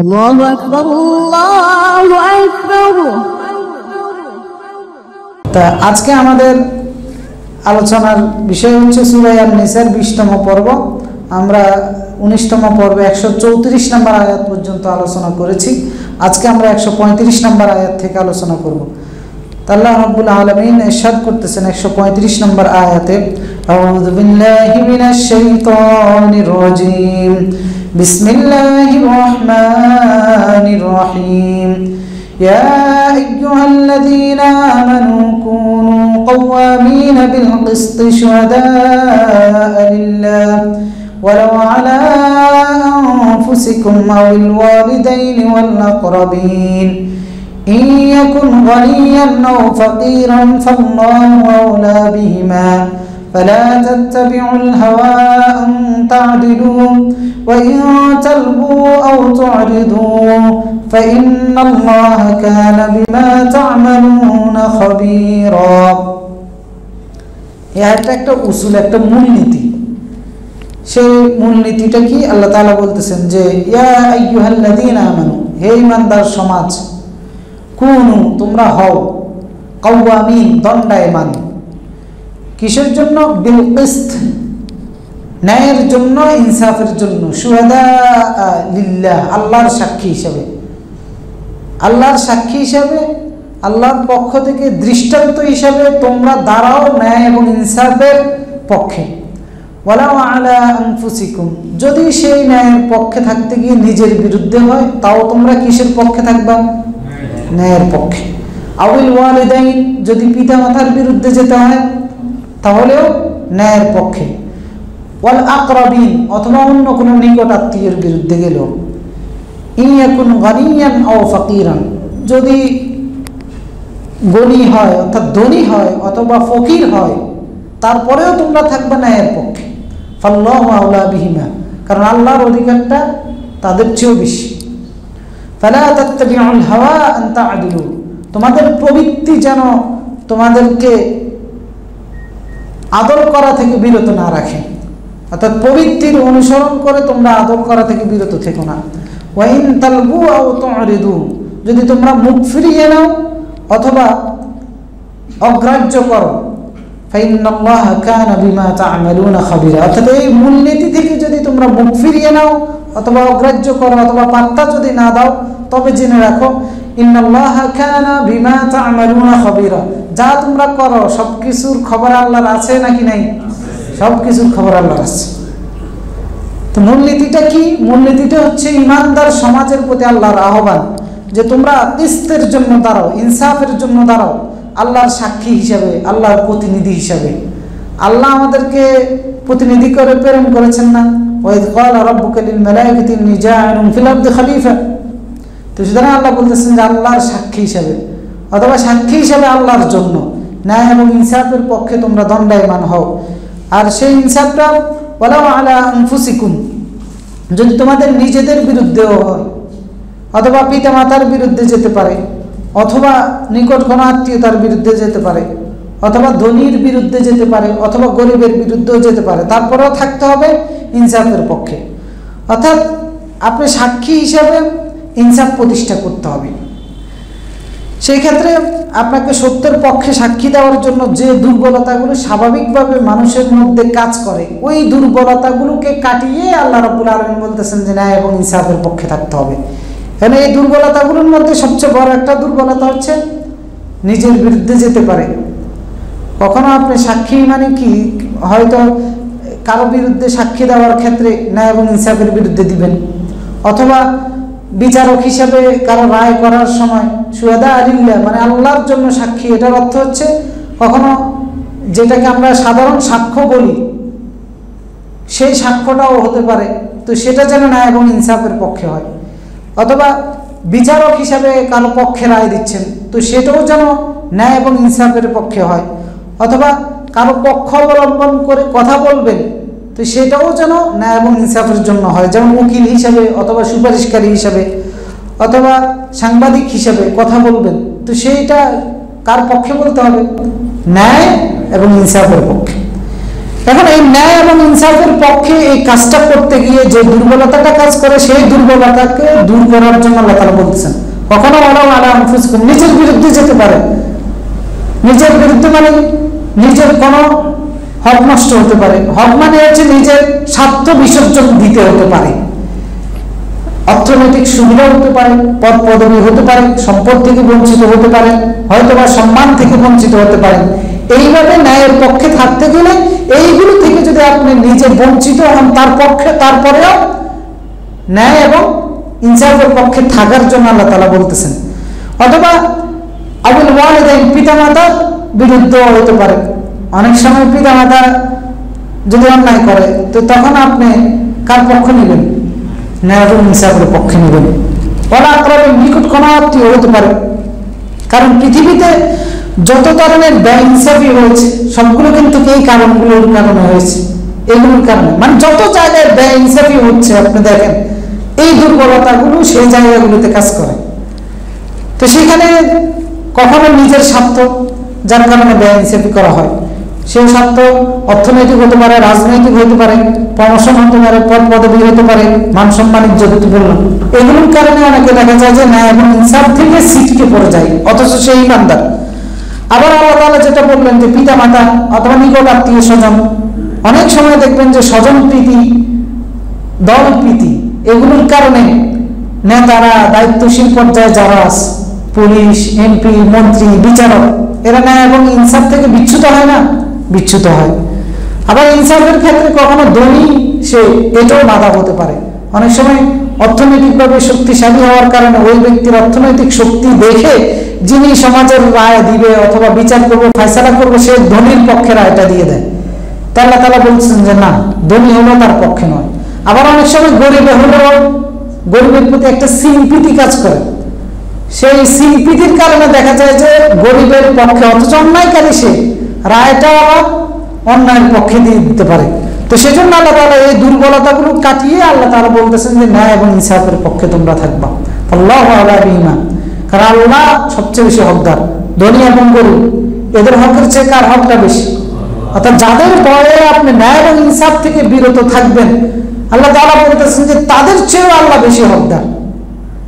আল্লাহু আকবার, আল্লাহু আকবার। তা আজকে আমাদের আলোচনার বিষয় হচ্ছে সূরা আন-নিসার 20তম পর্ব। আমরা 19তম পর্বে 134 নম্বর আয়াত পর্যন্ত আলোচনা করেছি। আজকে আমরা 135 নম্বর আয়াত থেকে আলোচনা করব। আল্লাহ রাব্বুল আলামিন ইরশাদ করতেছেন 135 নম্বর আয়াতে, আউযু বিল্লাহি মিনাশ শাইতানির রাজীম, বিসমিল্লাহির রহমানির রহিম, ইয়া আইয়ুহাল্লাযীনা আমানু কুনু কওয়ামিনা বিল কিসতি শুহাদা'a লিল্লাহ ওয়ালাউ আলা আনফুসিকুম আওil ওয়ালিদাইনি ওয়াল আকরাবিন إن يكن غنيا أو فقيرا فالله أولى بهما فلا تتبعوا الهوى أن تعدلوا وإن تلبوا أو تعرضوا فإن الله كان بما تعملون خبيرا। এটা একটা উসুল, একটা মূলনীতি। সেই মূলনীতিটা কি? আল্লাহ তাআলা বলতেছেন যে ইয়া আইয়ুহাল্লাযীনা আমানু, হে ঈমানদার সমাজ, কুনু তোমরা হও, কাওয়ামিন দণ্ডায়মান, কিসের জন্য? বিল কিসত ন্যায়ের জন্য, ইনসাফের জন্য, শুহাদা লিল্লাহ আল্লাহর সাক্ষী হিসাবে, আল্লাহর সাক্ষী হিসাবে, আল্লাহর পক্ষ থেকে দৃষ্টান্ত হিসাবে তোমরা দাঁড়াও ন্যায় এবং ইনসাফের পক্ষে। ওয়ালাউ আলা আনফুসিকুম, যদি সেই ন্যায়ের পক্ষে থাকতে গিয়ে নিজের বিরুদ্ধে হয়, তাও তোমরা কিসের পক্ষে থাকবা? ন্যায়ের পক্ষে। আউল ওয়ালিদাইন, যদি পিতা মাতার বিরুদ্ধে যেতে হয় তাহলেও ন্যায়ের পক্ষে। ওয়াল আকরাবিন, অথবা অন্য কোনো নিকট আত্মীয়ের বিরুদ্ধে গেল। ইন ইয়াকুন গানিয়ান আও ফাকিরান, যদি গনি হয় অর্থাৎ ধনী হয় অথবা ফকির হয়, তারপরেও তোমরা থাকবে ন্যায়ের পক্ষে। ফাল্লাহু আউলা বিহিমা, কারণ আল্লাহর অধিকারটা তাদের চেয়েও বেশি। ফালা তাত্তাবিউল হাওয়া আন তা'দিলু, তোমাদের প্রবৃত্তি যেন তোমাদেরকে আদর করা থেকে বিরত না রাখে, অর্থাৎ প্রবৃত্তির অনুসরণ করে তোমরা আদর করা থেকে বিরত থেকো না। ওয়া ইন তালবু আও তু'রিদু, যদি তোমরা মুখ ফিরিয়ে নাও অথবা অগ্রাহ্য করো, ফাইন্নাল্লাহা কানা বিমা তা'মালুনা খাবীরা, অর্থাৎ এই মূলনীতি থেকে যদি তোমরা মুখ ফিরিয়ে নাও অথবা অগ্রাহ্য করো অথবা পাত্তা যদি না দাও, তবে জেনে রাখো ইন্নাল্লাহা কানা বিমা তা'মালুনা খাবীরা, যা তোমরা করো সবকিছুর খবর আল্লাহর আছে নাকি নাই? সবকিছুর খবর আল্লাহর আছে। তো মূলনীতিটা কি? মূলনীতিটা হচ্ছে ঈমানদার সমাজের প্রতি আল্লাহর আহ্বান যে তোমরা কিসতের জন্য দাঁড়াও, ইনসাফের জন্য দাঁড়াও, আল্লাহর সাক্ষী হিসাবে, আল্লাহর প্রতিনিধি হিসাবে। আল্লাহ আমাদেরকে প্রতিনিধি করে প্রেরণ করেছেন না? ওয়াইদ ক্বালা রাব্বুকা লিল মালাইকাতি ইন্নী জাa'ilun ফিল আরদি খলিফা। তো সুতরাং আল্লাহ বলতেছেন যে আল্লাহর সাক্ষী হিসাবে অথবা সাক্ষী হিসাবে আল্লাহর জন্য ন্যায় এবং ইনসাফের পক্ষে তোমরা দণ্ডায়মান হও। আর সেই ইনসাফটা ওয়ালাউ আলা আনফুসিকুম, যদি তোমাদের নিজেদের বিরুদ্ধেও হয় অথবা পিতা মাতার বিরুদ্ধে যেতে পারে অথবা নিকট কোনো আত্মীয়তার বিরুদ্ধে যেতে পারে অথবা ধনীর বিরুদ্ধে যেতে পারে অথবা গরিবের বিরুদ্ধেও যেতে পারে, তারপরেও থাকতে হবে ইনসাফের পক্ষে। অর্থাৎ আপনি সাক্ষী হিসাবে ইনসাফ প্রতিষ্ঠা করতে হবে। সেই ক্ষেত্রে আপনাকে সত্যের পক্ষে সাক্ষী দেওয়ার জন্য যে দুর্বলতাগুলো স্বাভাবিকভাবে মানুষের মধ্যে কাজ করে, ওই দুর্বলতাগুলোকে কাটিয়ে আল্লাহ রাব্বুল আলামিন বলতেছেন যে ন্যায় এবং ইনসাফের পক্ষে থাকতে হবে। কারণ এই দুর্বলতাগুলোর মধ্যে সবচেয়ে বড় একটা দুর্বলতা হচ্ছে নিজের বিরুদ্ধে যেতে পারে। কখনো আপনি সাক্ষী মানে কি, হয়তো কারো বিরুদ্ধে সাক্ষী দেওয়ার ক্ষেত্রে ন্যায় এবং ইনসাফের বিরুদ্ধে দিবেন, অথবা বিচারক হিসাবে কারো রায় করার সময় শুহাদা লিল্লাহ মানে আল্লাহর জন্য সাক্ষী। এটার অর্থ হচ্ছে কখনো যেটাকে আমরা সাধারণ সাক্ষ্য বলি সেই সাক্ষ্যটাও হতে পারে, তো সেটা যেন ন্যায় এবং ইনসাফের পক্ষে হয়। অথবা বিচারক হিসাবে কারো পক্ষে রায় দিচ্ছেন, তো সেটাও যেন ন্যায় এবং ইনসাফের পক্ষে হয়। অথবা কারো পক্ষ অবলম্বন করে কথা বলবেন, তো সেটাও যেন ন্যায় এবং ইনসাফের জন্য হয়। যেমন উকিল হিসাবে অথবা সুপারিশকারী হিসাবে অথবা সাংবাদিক হিসাবে কথা বলবেন, তো সেইটা কার পক্ষে বলতে হবে? ন্যায় এবং ইনসাফের পক্ষে। এখন এই ন্যায় এবং ইনসাফের পক্ষে এই কাজটা করতে গিয়ে যে দুর্বলতাটা কাজ করে, সেই দুর্বলতাকে দূর করার জন্য আল্লাহ তাআলা বলতেছেন, কখনো ওরাও আলা আনফুসিকুম, নিজের বিরুদ্ধে যেতে পারে। নিজের বিরুদ্ধে মানে নিজের কোনো হক নষ্ট হতে পারে। হক মানে হচ্ছে নিজের স্বার্থ বিসর্জন দিতে হতে পারে। অর্থনৈতিক সুবিধা হতে পারে, পদ পদবি হতে পারে, সম্পদ থেকে বঞ্চিত হতে পারে, হয়তো বা সম্মান থেকে বঞ্চিত হতে পারেন। এইভাবে ন্যায়ের পক্ষে থাকতে গেলে এইগুলো থেকে যদি আপনি নিজে বঞ্চিত হন, তারপরেও ন্যায় এবং ইনসাফের পক্ষে থাকার জন্য আল্লাহ তাআলা বলতেছেন। অথবা আবুল ওয়ালিদাইন, পিতামাতার বিরুদ্ধে হতে পারে। অনেক সময় পিতামাতা যদি অন্যায় করে, তো তখন আপনি কার পক্ষ নেবেন? ন্যায় এবং ইনসাফের পক্ষে নেবেন। ওলা আকরাবের নিকট কোনো আত্মীয় হতে পারে। কারণ পৃথিবীতে যত ধরনের বেইনসাফি হয়েছে সবগুলো কিন্তু এই কারণগুলোর কারণে হয়েছে। এগুলোর কারণে মানে যত জায়গায় বেইনসাফি হচ্ছে আপনি দেখেন, এই দুর্বলতাগুলো সেই জায়গাগুলোতে কাজ করে। তো সেখানে কখনো নিজের স্বার্থ, যার কারণে বেইনসাফি করা হয়, সেই স্বার্থ অর্থনৈতিক হতে পারে, রাজনৈতিক হতে পারে, প্রমোশন হতে পারে, পদ পদবি হতে পারে, মান সম্মান ইজ্জত বললাম, এগুলোর কারণে অনেকে দেখা যায় যে ন্যায় এবং ইনসাফ থেকে ছিটকে পড়ে যায়, অথচ সেই ইমানদার। আবার আল্লাহ তাআলা যেটা বললেন যে পিতা মাতা অথবা নিকট আত্মীয় স্বজন, অনেক সময় দেখবেন যে স্বজন প্রীতি, দল প্রীতি, এগুলোর কারণে নেতারা, দায়িত্বশীল পর্যায়ে যারা আছে, পুলিশ, এমপি, মন্ত্রী, বিচারক, এরা ন্যায় এবং ইনসাফ থেকে বিচ্যুত হয় না? বিচ্যুত হয়। আবার ইনসাফের ক্ষেত্রে কখনো ধনী সে, এটাও বাধা হতে পারে। অনেক সময় অর্থনৈতিকভাবে শক্তিশালী হওয়ার কারণে ওই ব্যক্তির অর্থনৈতিক শক্তি দেখে যিনি সমাজের রায় দিবে অথবা বিচার করবে, ফয়সালা করবে, সে ধনীর পক্ষে রায়টা দিয়ে দেয়। তা আল্লাহ তাআলা বলছেন যে না, ধনী হলো তার পক্ষে নয়। আবার অনেক সময় গরিবে হলেও গরিবের প্রতি একটা সিম্পিতি কাজ করে, সেই সিম্পিতির কারণে দেখা যায় যে গরিবের পক্ষে, অথচ অন্যায়কারী সে, রায়টা আবার অন্যায়ের পক্ষে দিয়ে দিতে পারে। তো সেজন্য আল্লাহ তাআলা এই দুর্বলতাগুলো কাটিয়ে আল্লাহ তাআলা বলতেছেন যে ন্যায় এবং ইনসাফের পক্ষে তোমরা থাকবা। আল্লাহু আলা বিমা, কারণ আল্লাহ সবচেয়ে বেশি হকদার। ধনী এবং গরিব এদের হকের চেয়ে কার হকটা বেশি? অর্থাৎ যাদের ভয়ে আপনি ন্যায় এবং ইনসাফ থেকে বিরত থাকবেন, আল্লাহ তাআলা বলতেছেন যে তাদের চেয়েও আল্লাহ বেশি হকদার।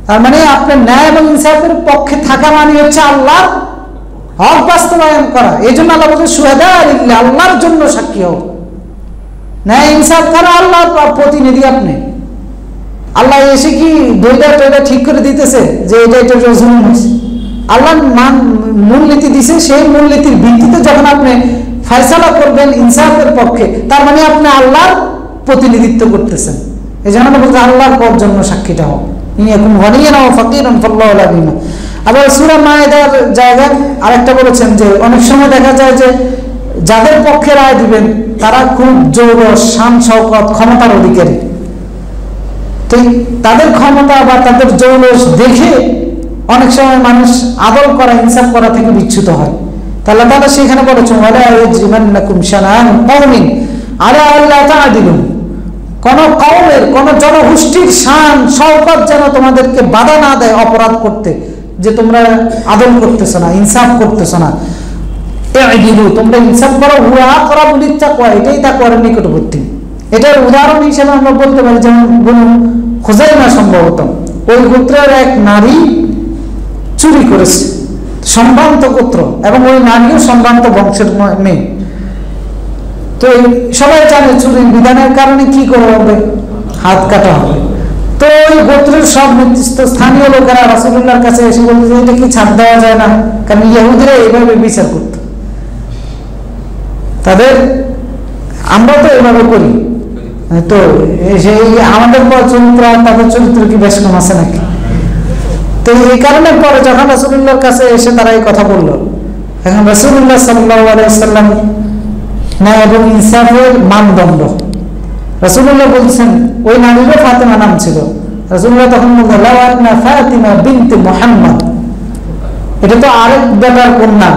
তার মানে আপনার ন্যায় এবং ইনসাফের পক্ষে থাকা মানে হচ্ছে আল্লাহর হক বাস্তবায়ন করা। এই জন্য আল্লাহ বলছেন শুহাদা লিল্লাহ, আল্লাহর জন্য সাক্ষী হও। ন্যায় ইনসাফ করা আল্লাহর প্রতিনিধি আপনি। আল্লাহ এসে কি দইটা ঠিক করে দিতেছে যে এটা জুলুম হয়েছে? আল্লাহ মূলনীতি দিছে, সেই মূলনীতির ভিত্তিতে যখন আপনি ফয়সালা করবেন ইনসাফের পক্ষে, তার মানে আপনি আল্লাহর প্রতিনিধিত্ব করতেছেন। এই জন্য বলতে আল্লাহর পর জন্য সাক্ষীটা হোক। আবার সূরা মায়েদার জায়গায় আরেকটা বলেছেন যে অনেক সময় দেখা যায় যে যাদের পক্ষে রায় দিবেন তারা খুব জৌলস, শান শওকত, ক্ষমতার অধিকারী। তাদের ক্ষমতা বা তাদের জৌলস দেখে অনেক সময় মানুষ আদল করা, ইনসাফ করা থেকে বিচ্যুত হয়। আল্লাহ তাআলা সেখানে বলেছেন ওয়ালা ইয়াজরিমান্নাকুম শানাআন কওমিন আলা আল্লা তা'দিলু, কোন কওমের, কোন জনগোষ্ঠীর শান শওকত যেন তোমাদেরকে বাধা না দেয় অপরাধ করতে, যে তোমরা আদল করতেছ না, ইনসাফ করতেছ না। ই'দিলু, তোমরা ইনসাফ করো, হুয়া আকরাবু লিত্তাকওয়া, এটাই তাকওয়ার নিকটবর্তী। এটার উদাহরণ হিসেবে আমরা বলতে পারি যেমন বনু খুজাইমা, সম্ভবত ওই গোত্রের এক নারী চুরি করেছে, সম্ভ্রান্ত গোত্র, এবং ওই নারীও সম্ভ্রান্ত বংশের মেয়ে। তো সবাই জানে চুরির বিধানের কারণে কি করা হবে? হাত কাটা হবে। তো ওই গোত্রের সব নির্দিষ্ট স্থানীয় লোকেরা রাসূলুল্লাহর কাছে এসে বলতে যে এটা কি ছাড় দেওয়া যায় না? কারণ ইহুদিরা এইভাবে বিচার করত তাদের, আমরা তো এইভাবে করি, তো সেই আমাদের চরিত্র আর তাদের চরিত্র কি বেশ কম আছে নাকি? তো এই কারণে পরে যখন রাসূলুল্লাহর কাছে এসে তারা এই কথা বলল, এখন রাসূলুল্লাহ সাল্লাল্লাহু আলাইহি ওয়াসাল্লাম ন্যায় এবং ইনসাফের মানদণ্ড রাসূলুল্লাহ বলছেন, ওই নারীরও ফাতেমা নাম ছিল। রাসূলুল্লাহ তখন বললেন লাউ আন্না ফাতিমা বিনতে মুহাম্মদ, এটা তো আরেক বেটার কন্যা,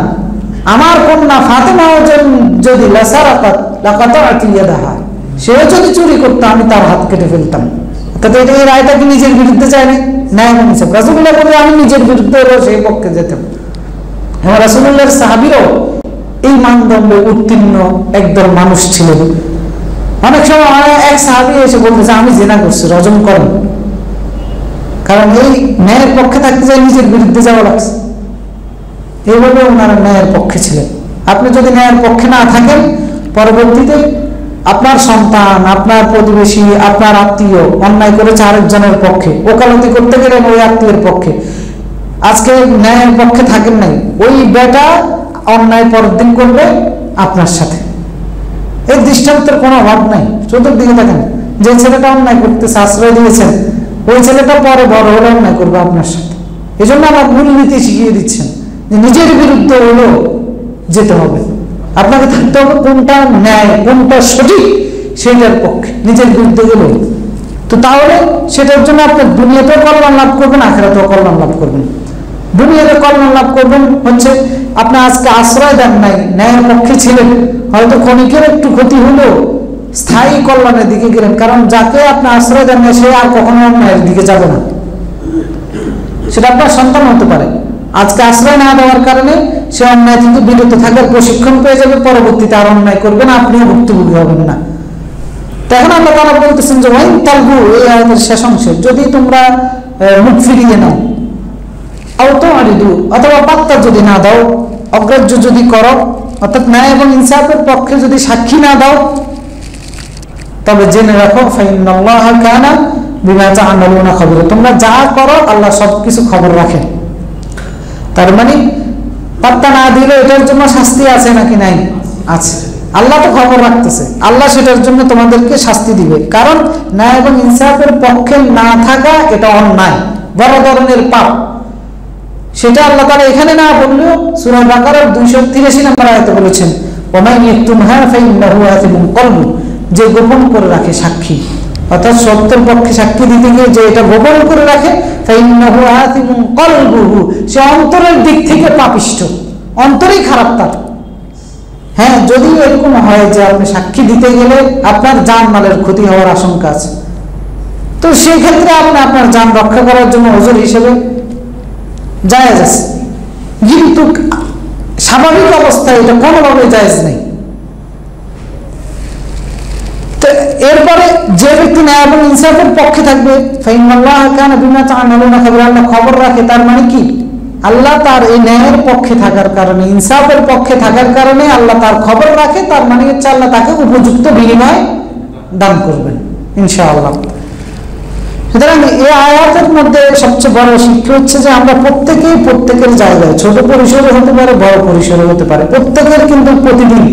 আমার কন্যা ফাতেমাও যদি লাসারাকাত লাকাতা'তু ইয়াদাহা, সেও যদি চুরি করতো আমি তার হাত কেটে ফেলতাম। তাতে এটা এই রায়টা কি নিজের বিরুদ্ধে চায়নি? ন্যায় এবং ইনসাফ। রাসূলুল্লাহ বললেন আমি নিজের বিরুদ্ধে হলেও সেই পক্ষে যেতাম। এবং রাসূলুল্লাহর সাহাবীরাও এই মানদণ্ডে উত্তীর্ণ একদল মানুষ ছিলেন। অনেক সময় এক সাহাবী এসে বলতেছে আমি জিনা করছি, রজম করেন। কারণ এই ন্যায়ের পক্ষে থাকতে চাই নিজের বিরুদ্ধে যাওয়া লাগছে। এইভাবে ওনারা ন্যায়ের পক্ষে ছিলেন। আপনি যদি ন্যায়ের পক্ষে না থাকেন, পরবর্তীতে আপনার সন্তান, আপনার প্রতিবেশী, আপনার আত্মীয় অন্যায় করেছে আরেকজনের পক্ষে, ওকালতি করতে গেলেন ওই আত্মীয়ের পক্ষে, আজকে ন্যায়ের পক্ষে থাকেন নাই, ওই বেটা অন্যায় পরের দিন করবে আপনার সাথে। এই দৃষ্টান্তের কোনো অভাব নাই। চতুর্দিকে দেখেন, যে ছেলেটা অন্যায় করতেছে আশ্রয় দিয়েছেন, ওই ছেলেটা পরে বড় হলে অন্যায় করবে আপনার সাথে। এই জন্য আমার মূলনীতি শিখিয়ে দিচ্ছেন যে নিজের বিরুদ্ধে হলেও যেতে হবে, আপনাকে থাকতে হবে কোনটা ন্যায়, কোনটা সঠিক সেটার পক্ষে। নিজের বিরুদ্ধে গেলেও তো তাহলে সেটার জন্য আপনি দুনিয়াতেও কল্যাণ লাভ করবেন, আখিরাতেও কল্যাণ লাভ করবেন। দুনিয়াতে কল্যাণ লাভ করবেন হচ্ছে আপনি আজকে আশ্রয় দেন নাই, ন্যায়ের পক্ষে ছিলেন, হয়তো ক্ষণিকের একটু ক্ষতি হলেও স্থায়ী কল্যাণের দিকে গেলেন। কারণ যাকে আপনি আশ্রয় দেন না সে আর কখনো অন্যায়ের দিকে যাবে না। সেটা আপনার সন্তান হতে পারে, আজকে আশ্রয় না দেওয়ার কারণে সে অন্যায় থেকে বিরত থাকার প্রশিক্ষণ পেয়ে যাবে, পরবর্তীতে আর অন্যায় করবে না, আপনিও ভুক্তভোগী হবেন না। তখন আল্লাহ তাআলা বলতেছেন যে ওয়াইন তালবু, এই আয়াতের শেষ অংশে, যদি তোমরা মুখ ফিরিয়ে নাও, অথবা পাত্তা যদি না দাও, অগ্রাহ্য যদি করো, অর্থাৎ ন্যায় এবং ইনসাফের পক্ষে যদি সাক্ষী না দাও, তবে জেনে রাখো ফাইন্নাল্লাহা কানা বিমা তা'মালুনা খাবীরা, তোমরা যা করো আল্লাহ সবকিছু খবর রাখেন। তার মানে পাত্তা না দিলে এটার জন্য শাস্তি আছে নাকি নাই? আছে। আল্লাহ তো খবর রাখতেছে, আল্লাহ সেটার জন্য তোমাদেরকে শাস্তি দিবে। কারণ ন্যায় এবং ইনসাফের পক্ষে না থাকা এটা অন্যায়, বড় ধরনের পাপ। সেটা আল্লাহ তাআলা এখানে না বললেও সূরা বাকারার 283 নম্বর আয়াতে বলেছেন ওয়ামান ইয়াকতুমহা ফাইন্নাহু আযিমুন কলবু, যে গোপন করে রাখে সাক্ষী, অর্থাৎ সত্যের পক্ষে সাক্ষী দিতে গিয়ে যে এটা গোপন করে রাখে, ফাইন্নাহু আযিমুন কলবুহু, সে অন্তরের দিক থেকে পাপিষ্ঠ, অন্তরেই খারাপ তার। হ্যাঁ, যদি এরকম হয় যে আপনি সাক্ষী দিতে গেলে আপনার জানমালের ক্ষতি হওয়ার আশঙ্কা আছে, তো সেই ক্ষেত্রে আপনি আপনার জান রক্ষা করার জন্য ওজর হিসেবে জায়েজ আছে, কিন্তু স্বাভাবিক অবস্থায় এটা কোনোভাবে জায়েজ নেই। তো এরপরে যে ব্যক্তি ন্যায় এবং ইনসাফের পক্ষে থাকবে, ফাইন্নাল্লাহা কানা বিমা তা'মালুনা খাবীরা, আল্লাহ খবর রাখে। তার মানে কি? আল্লাহ তার এই ন্যায়ের পক্ষে থাকার কারণে, ইনসাফের পক্ষে থাকার কারণে আল্লাহ তার খবর রাখে। তার মানে হচ্ছে আল্লাহ তাকে উপযুক্ত বিনিময় দান করবেন ইনশাআল্লাহ। সুতরাং এই আয়াতের মধ্যে সবচেয়ে বড় শিক্ষা হচ্ছে যে আমরা প্রত্যেকেই প্রত্যেকের জায়গায়, ছোট পরিসরে হতে পারে, বড় পরিসরে হতে পারে, প্রত্যেকের কিন্তু প্রতিদিন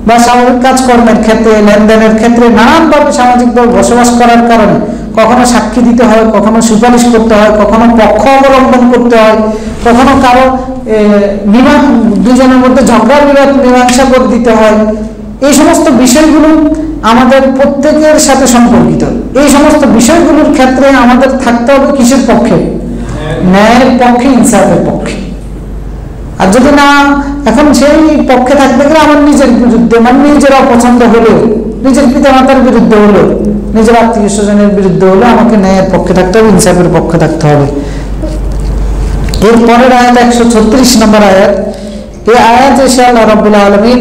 বা সামাজিক কাজকর্মের ক্ষেত্রে, লেনদেনের ক্ষেত্রে নানানভাবে সামাজিকভাবে বসবাস করার কারণে কখনো সাক্ষী দিতে হয়, কখনো সুপারিশ করতে হয়, কখনো পক্ষ অবলম্বন করতে হয়, কখনো কারো দুজনের মধ্যে ঝগড়া বিবাদ মীমাংসা করে দিতে হয়। এই সমস্ত বিষয়গুলো আমাদের প্রত্যেকের সাথে সম্পর্কিত। এই সমস্ত বিষয়গুলোর ক্ষেত্রে আমাদের থাকতে হবে কিসের পক্ষে? ন্যায়ের পক্ষে, ইনসাফের পক্ষে। আর যদি না, এখন সেই পক্ষে থাকতে গেলে আমার নিজের বিরুদ্ধে, মানে নিজের অপছন্দ হলেও, নিজের পিতা মাতার বিরুদ্ধে হলেও, নিজের আত্মীয় স্বজনের বিরুদ্ধে হলেও আমাকে ন্যায়ের পক্ষে থাকতে হবে, ইনসাফের পক্ষে থাকতে হবে। এর পরের আয়াত 136 নম্বর আয়াত। এই আয়াত এসে আল্লাহ রাব্বুল আলামিন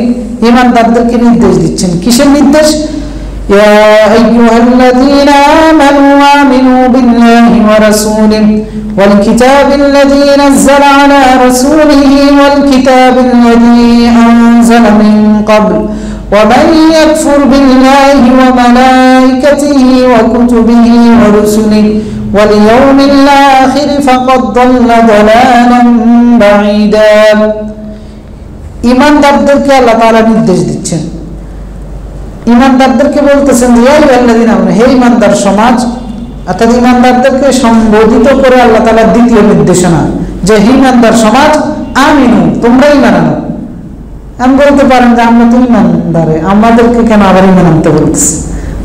ঈমানদারদেরকে নির্দেশ দিচ্ছেন। কিসের নির্দেশ? ইয়া আইয়ুহাল্লাযীনা আমানু আমিনু বিল্লাহি ওয়া রাসূলিহি ওয়াল কিতাবিল্লাযী নাযালা আলা রাসূলিহি ওয়াল কিতাবিল্লাযী আনজালা মিন ক্বাবল ওয়া মান ইয়াকফুর বিল্লাহি ওয়া মালাইকাতিহি ওয়া কুতুবিহি ওয়া রুসুলিহি ওয়াল ইয়াউমিল আখির ফাকাদ দাল্লা দালালান বাঈদা। ঈমানদারদেরকে আল্লাহ তাআলা নির্দেশ দিচ্ছেন। ঈমানদারদেরকে বলতেছেন ইয়া আইয়ুহাল্লাযীনা আমানু, হে ঈমানদার সমাজ, অর্থাৎ ঈমানদারদেরকে সম্বোধিত করে আল্লাহ তাআলার দ্বিতীয় নির্দেশনা যে হে ঈমানদার সমাজ, আমিনু, তোমরা ঈমান আনো। আমি বলতে পারেন যে আমরা তো ঈমানদারে, আমাদেরকে কেন আবার ঈমান আনতে বলতেছে?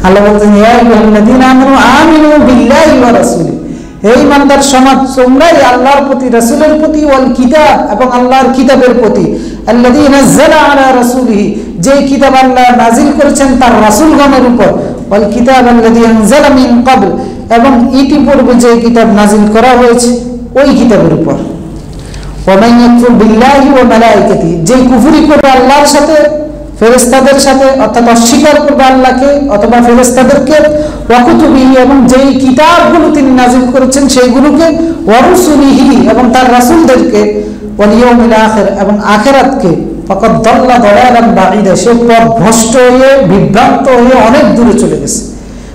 আল্লাহ বলতেছেন ইয়া আইয়ুহাল্লাযীনা আমানু আমিনু বিল্লাহি ওয়া রাসূলিহি, হে ঈমানদার সমাজ, তোমরাই আল্লাহর প্রতি, রাসূলের প্রতি, ওয়াল কিতাব, এবং আল্লাহর কিতাবের প্রতি, আল্লাযী নাযালা আলা রাসূলিহি, যে কিতাব আল্লাহ নাযিল করেছেন তার রাসূলগণের উপর, ওয়াল কিতাব আল্লাযী আনজালা মিন ক্বাবল, এবং ইতিপূর্বে যে কিতাব নাযিল করা হয়েছে ওই কিতাবের উপর, ওয়া মান ইয়াকফুর বিল্লাহি ওয়া মালাইকাতিহি, যে কুফরি করবে আল্লাহর সাথে, ফেরেশতাদের সাথে, অর্থাৎ অস্বীকার করবে আল্লাহকে অথবা ফেরেশতাদেরকে, ওয়া কুতুবিহি, এবং যেই কিতাবগুলো তিনি নাযিল করেছেন সেইগুলোকে, ওয়া রুসুলিহি, এবং তার রাসূলদেরকে, ওয়াল ইয়াউমিল আখির, এবং আখিরাতকে, ফাকাদ দাল্লা দালালান বাঈদা, সে পথভ্রষ্ট হয়ে বিভ্রান্ত হয়ে অনেক দূরে চলে গেছে।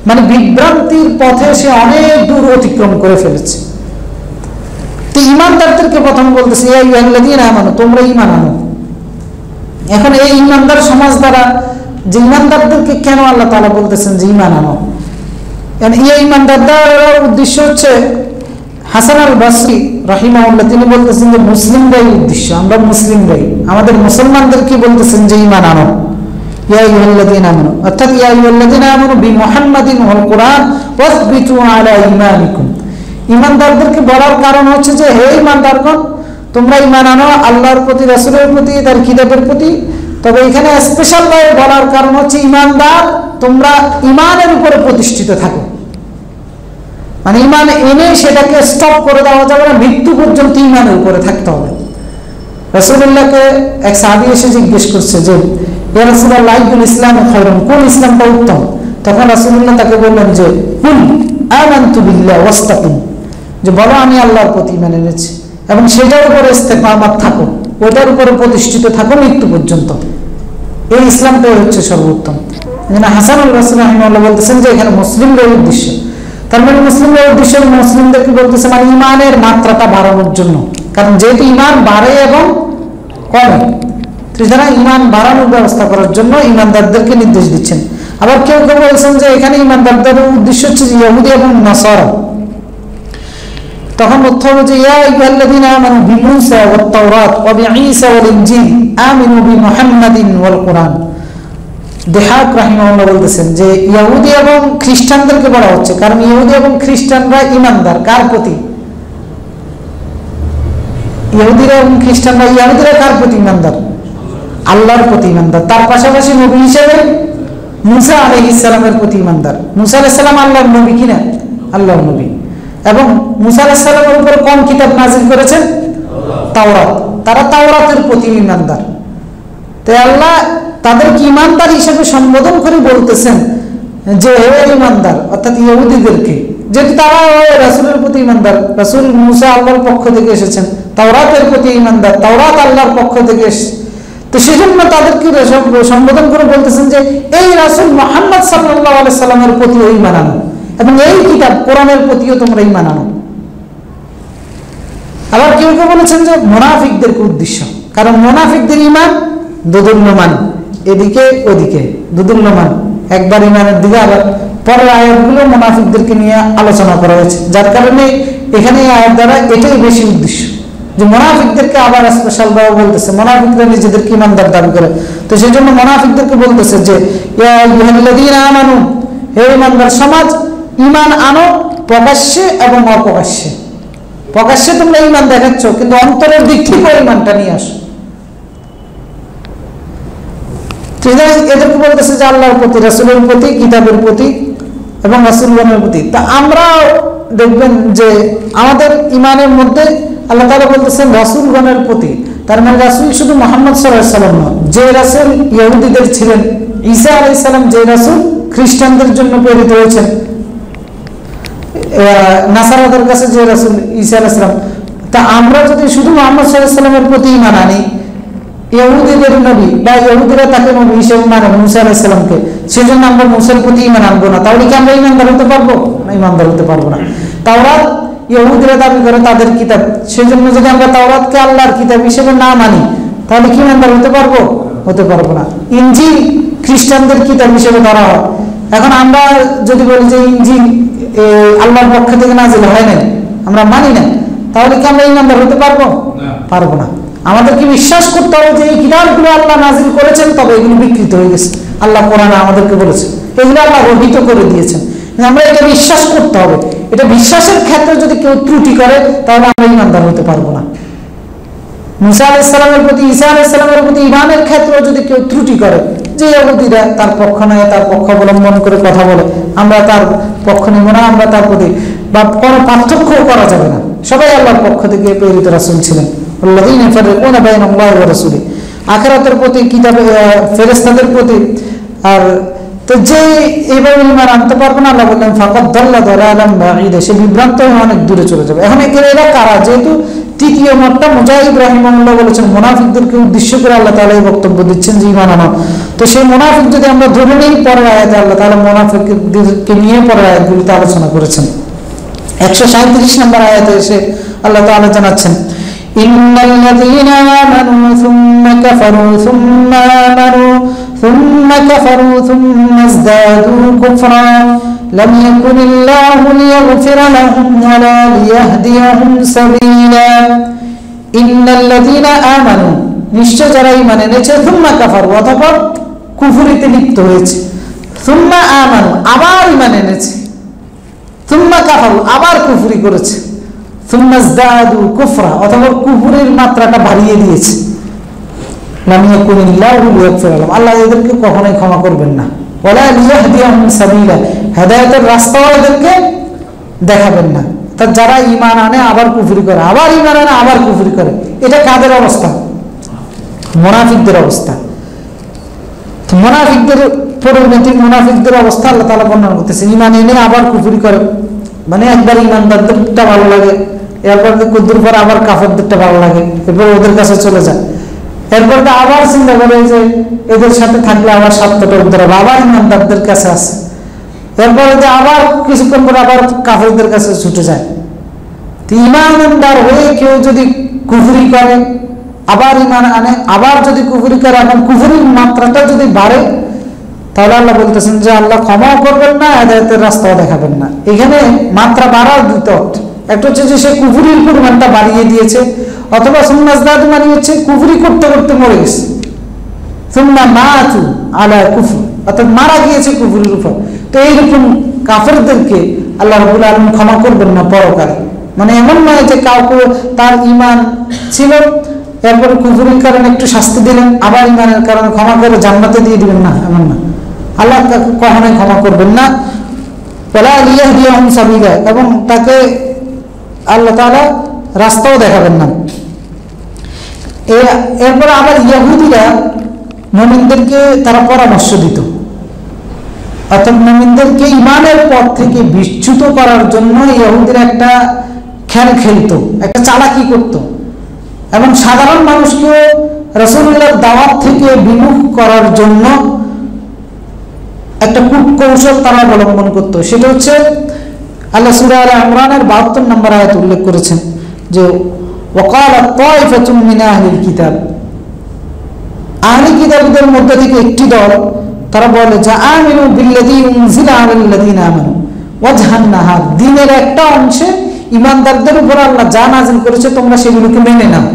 মানে বিভ্রান্তির পথে সে অনেক দূর অতিক্রম করে ফেলেছে। তো ঈমানদারদেরকে প্রথম বলতেছে ইয়া আইয়ুহাল্লাযীনা আমানু, তোমরা ঈমান আনো। এখন এই ঈমানদার সমাজ দ্বারা যে ঈমানদারদেরকে কেন আল্লাহ তাআলা বলতেছেন যে ঈমান আনো, এই ঈমানদারদের উদ্দেশ্য হচ্ছে হাসান আল বসরি রাহিমাহুল্লাহ তিনি বলতেছেন যে মুসলিমরাই উদ্দেশ্য, আমরা মুসলিমরাই, আমাদের মুসলমানদেরকে বলতেছেন যে ঈমান আনো। ইয়া আইয়ুহাল্লাযীনা আমানু, অর্থাৎ ইয়া আইয়ুহাল্লাযীনা আমানু বিমুহাম্মাদিন ওয়াল কুরআন ওয়াসবিতু আলা ঈমানিকুম। ঈমানদারদেরকে বলার কারণ হচ্ছে যে হে ঈমানদারগণ, তোমরা ঈমান আনো আল্লাহর প্রতি, রাসূলের প্রতি, তার কিতাবের প্রতি। তবে এখানে স্পেশাল ভাবে বলার কারণ হচ্ছে ঈমানদার তোমরা ঈমানের উপরে প্রতিষ্ঠিত থাকো। মানে ঈমান এনে সেটাকে স্টপ করে দেওয়া যাবে না, মৃত্যু পর্যন্ত ঈমানের উপরে থাকতে হবে। রাসূলুল্লাহকে এক সাহাবী এসে জিজ্ঞেস করছে যে ইয়া রাসূলুল্লাহ আইয়ুল ইসলামু খায়রুন, কোন ইসলামটা উত্তম? তখন রাসূলুল্লাহ তাকে বললেন যে কুল আমানতু বিল্লাহি ওয়াস্তাকিম, যে বলো আমি আল্লাহর প্রতি ঈমান এনেছি এবং সেটার উপরে ইস্তেকামাত থাকো, ওটার উপরে প্রতিষ্ঠিত থাকো মৃত্যু পর্যন্ত। এই ইসলামটাই হচ্ছে সর্বোত্তম। হাসানুল বসরি রাহিমাহুল্লাহ বলতেছেন যে এখানে মুসলিমদের উদ্দেশ্য, তার মানে মুসলিমদের উদ্দেশ্য মুসলিমদেরকে বলতেছে মানে ঈমানের মাত্রাটা বাড়ানোর জন্য, কারণ যেহেতু ঈমান বাড়ে এবং কমে, যারা ঈমান বাড়ানোর ব্যবস্থা করার জন্য ঈমানদারদেরকে নির্দেশ দিচ্ছেন। আবার কেউ কেউ বলছেন যে এখানে ঈমানদারদের উদ্দেশ্য হচ্ছে ইহুদি এবং নাসারা। তখন উত্তর হলো যে ইয়া আইয়ুহাল্লাযীনা আমানু বিমূসা ওয়াত তাওরাত ওয়া বিঈসা ওয়াল ইনজিল আমিনু বিমুহাম্মাদিন ওয়াল কুরআন। দেহাক রাহিমাহুল্লাহ বলতেছেন যে ইহুদি এবং খ্রিস্টানদেরকে বলা হচ্ছে, কারণ ইহুদি এবং খ্রিস্টানরা ঈমানদার কার প্রতি? ইহুদিরা এবং খ্রিস্টানরা, ইহুদিরা কার প্রতি ঈমানদার? আল্লাহর প্রতি ঈমানদার। তার পাশাপাশি নবী হিসেবে মুসা আলাইহিস সালামের প্রতি ঈমানদার। মুসা আলাইহিস সালাম আল্লাহর নবী কিনা? আল্লাহর নবী। এবং মুসা আলাইহিস সালামের উপর কোন কিতাব নাযিল করেছেন? তাওরাত। তারা তাওরাতের প্রতি ঈমানদার। তাই আল্লাহ তাদেরকে ঈমানদার হিসেবে সম্বোধন করে বলতেছেন যে হে ঈমানদার, অর্থাৎ ইহুদিদেরকে, যেহেতু তারা রাসূলের প্রতি ঈমানদার, রাসূল মুসা আল্লাহর পক্ষ থেকে এসেছেন, তাওরাতের প্রতি ঈমানদার, তাওরাত আল্লাহর পক্ষ থেকে এসেছে, তো সেজন্য তাদেরকে সম্বোধন করে বলতেছেন যে এই রাসূল মুহাম্মদ সাল্লাল্লাহু আলাইহি সাল্লামের প্রতিও ঈমান আনো এবং এই কিতাব কোরআনের প্রতিও তোমরা ঈমান আনো। আবার কেউ কেউ বলেছেন যে মুনাফিকদেরকে উদ্দেশ্য, কারণ মুনাফিকদের ঈমান দুদুল্যমান, এদিকে ওদিকে দুদুল্যমান, একবার ঈমানের দিকে, আবার পরের আয়াতগুলো মুনাফিকদেরকে নিয়ে আলোচনা করা হয়েছে, যার কারণে এখানে এই আয়াত দ্বারা এটাই বেশি উদ্দেশ্য যে মুনাফিকদেরকে আবার স্পেশাল ভাবে বলতেছে। মুনাফিকরা নিজেদেরকে ঈমানদার দাবি করে, তো সেই জন্য মুনাফিকদেরকে বলতেছে যে ইয়া আইয়ুহাল্লাযীনা আমানু, হে ঈমানদার সমাজ, ঈমান আনো প্রকাশ্যে এবং অপ্রকাশ্যে। প্রকাশ্যে তোমরা ঈমান দেখাচ্ছ, কিন্তু অন্তরের দিক থেকে ঈমানটা নিয়ে আসো। এদেরকে বলতেছে যে আল্লাহর প্রতি, রাসূলের প্রতি, কিতাবের প্রতি এবং রাসূলগণের প্রতি। তা আমরা দেখবেন যে আমাদের ঈমানের মধ্যে আল্লাহ তাআলা বলতেছেন রাসূলগণের প্রতি, তার মানে রাসূল শুধু মুহাম্মদ সাল্লাল্লাহু আলাইহি ওয়াসাল্লাম নয়, যে রাসূল ইহুদিদের ছিলেন, ঈসা আলাইহিস সালাম যে রাসূল খ্রিস্টানদের জন্য প্রেরিত হয়েছেন, নাসারাদের কাছে যে রাসূল ঈসা আলাইহিস সালাম, তা আমরা যদি শুধু মুহাম্মদ সাল্লাল্লাহু আলাইহি ওয়াসাল্লামের প্রতি ঈমান আনি, ইহুদিদের নবী বা ইহুদিরা তাকে নবী হিসেবে মানে মুসা আলাইহিস সালামকে, সেজন্য আমরা মুসার প্রতি ঈমান আনবো না, তাহলে কি আমরা ঈমানদার হতে পারবো? না, ঈমানদার হতে পারবো না। তাওরাত ইহুদিরা দাবি করে তাদের কিতাব, সেজন্য যদি আমরা তাওরাতকে আল্লাহর কিতাব হিসেবে না মানি, তাহলে কি ঈমানদার হতে পারবো? হতে পারবো না। ইনজিল খ্রিস্টানদের কিতাব হিসেবে ধরা হয়, এখন আমরা যদি বলি যে ইনজিল আল্লাহর পক্ষ থেকে নাযিল হয় না, আমরা মানি না, তাহলে কি আমরা ঈমানদার হতে পারবো? পারবো না। আমাদেরকে বিশ্বাস করতে হবে যে এই কিতাবগুলো আল্লাহ নাযিল করেছেন, তবে এগুলো বিকৃত হয়ে গেছে। আল্লাহ কোরআনে আমাদেরকে বলেছেন এগুলো আল্লাহ রহিত করে দিয়েছেন, আমরা এটা বিশ্বাস করতে হবে। এটা বিশ্বাসের ক্ষেত্রে যদি কেউ ত্রুটি করে, তাহলে আমরা ঈমানদার হতে পারবো না। মুসা আলাইহিস সালামের প্রতি, ঈসা আলাইহিস সালামের প্রতি ঈমানের ক্ষেত্রে যদি কেউ ত্রুটি করে, যে ইহুদিরা তার পক্ষ নয়, তার পক্ষ অবলম্বন করে কথা বলে, আমরা তার পক্ষ নেব না, আমরা তার প্রতি বা কোনো পার্থক্য করা যাবে না। সবাই আল্লাহর পক্ষ থেকে প্রেরিত রাসূল ছিলেন, আল্লাযীনা ইফাররিকুনা বাইনাল্লাহি ওয়া রাসূলিহি, আখিরাতের প্রতি, কিতাবে, ফেরেশতাদের প্রতি। আর তো যে এইভাবে ঈমান আনতে পারবে না, আল্লাহ বললেন ফাকাদ দাল্লা দালালান বাঈদা, সে বিভ্রান্ত হয়ে অনেক দূরে চলে যাবে। এখন এরা কারা? যেহেতু তৃতীয় মতটা মুজাহিদ রাহিমাহুল্লাহ বলেছেন মুনাফিকদেরকে উদ্দেশ্য করে আল্লাহ তাআলা এই বক্তব্য দিচ্ছেন যে ঈমান আনো। তো সেই মুনাফিক যদি আমরা ধরে নিই, পরের আয়াতে আল্লাহ তাআলা মুনাফিকদেরকে নিয়ে পরের আয়াতগুলিতে আলোচনা করেছেন। 137 নম্বর আয়াতে এসে আল্লাহ তাআলা জানাচ্ছেন ইন্নাল্লাযীনা আমানু সুম্মা কাফারু সুম্মা আমানু সুম্মা কাফারু সুম্মা ইজদাদু কুফরা লাম ইয়াকুনিল্লাহু লিয়াগফিরা লাহুম ওয়া লা লিয়াহদিয়াহুম সাবিলা। ইন্নাল্লাযীনা আমানু, নিশ্চয় যারা ঈমান এনেছে, সুম্মা কাফারু অথবা কুফরিতে লিপ্ত হয়েছে, সুম্মা আমানু আবার ঈমান এনেছে, সুম্মা কাফারু আবার কুফরি করেছে, সুম্মা ইজদাদু কুফরা অথবা কুফরের মাত্রাটা বাড়িয়ে দিয়েছে, লাম ইয়াকুনিল্লাহু লিয়াগফিরা লাহুম, আল্লাহ এদেরকে কখনোই ক্ষমা করবেন না, ওয়ালা লিয়াহদিয়াহুম সাবিলা, হেদায়েতের রাস্তাও এদেরকে দেখাবেন না। তা যারা ঈমান আনে আবার কুফরি করে, আবার ঈমান আনে আবার কুফরি করে, এটা কাদের অবস্থা? মুনাফিকদের অবস্থা। তো মুনাফিকদের পরিণতি, মুনাফিকদের অবস্থা আল্লাহ তাআলা বর্ণনা করতেছে। ঈমান এনে আবার কুফরি করে, মানে একবার ঈমানদারদেরটা ভালো লাগে, এরপর কুদ্দুর পর আবার কাফেরদেরটা ভালো লাগে, এরপর ওদের কাছে চলে যায়, এরপর আবার চিন্তা করে যে এদের সাথে থাকলে আবার স্বার্থটা উদ্ধার হবে, আবার ঈমানদারদের কাছে আসে, এরপরে যে আবার কিছুক্ষণ পর আবার কাফেরদের কাছে ছুটে যায়। তো ঈমানদার হয়ে কেউ যদি কুফরি করে, আবার ঈমান আনে, আবার যদি কুফরি করে, এবং কুফরির মাত্রাটা যদি বাড়ে, তাহলে আল্লাহ বলতেছেন যে আল্লাহ ক্ষমাও করবেন না, হেদায়েতের রাস্তাও দেখাবেন না। এখানে মাত্রা বাড়ার দুটো অর্থ, একটা হচ্ছে যে সে কুফরির পরিমাণটা বাড়িয়ে দিয়েছে, অথবা সুম্মা ইজদাদু মানে হচ্ছে কুফরি করতে করতে মরে গেছে, সুম্মা মাতু আলা কুফর, অর্থাৎ মারা গিয়েছে কুফরির উপর। তো এইরকম কাফেরদেরকে আল্লাহ রাব্বুল আলামিন ক্ষমা করবেন না পরকালে। মানে এমন নয় যে কাউকে তার ঈমান ছিল, এরপরে কুফরির কারণে একটু শাস্তি দিলেন, আবার ঈমানের কারণে ক্ষমা করে জান্নাতে দিয়ে দিবেন না, এমন না, আল্লাহ তাকে কখনোই ক্ষমা করবেন না। ওয়ালা লিয়াহদিয়াহুম সাবিলা, এবং তাকে আল্লাহ তাআলা রাস্তাও দেখাবেন না। এরপরে আবার ইহুদিরা মুমিনদেরকে তারা পরামর্শ দিত, অর্থাৎ মুমিনদেরকে ঈমানের পথ থেকে বিচ্যুত করার জন্য ইহুদিরা একটা খেল খেলতো, একটা চালাকি করত, এবং সাধারণ মানুষকে রাসূলুল্লাহর দাওয়াত থেকে বিমুখ করার জন্য একটা কূটকৌশল তারা অবলম্বন করত। সেটা হচ্ছে আল্লাহ সূরা আলে ইমরানের 72 নম্বর আয়াত উল্লেখ করেছেন যে ওয়াকালাত তায়ফাতুম মিন আহলিল কিতাব, আহলি কিতাবদের মধ্যে থেকে একটি দল তারা বলে যে আমিনু বিল্লাযী উনজিলা আলাল্লাযীনা আমানু ওয়াজহান নাহার, দিনের একটা অংশে ঈমানদারদের উপর আল্লাহ যা নাযিল করেছে তোমরা সেগুলোকে মেনে নাও,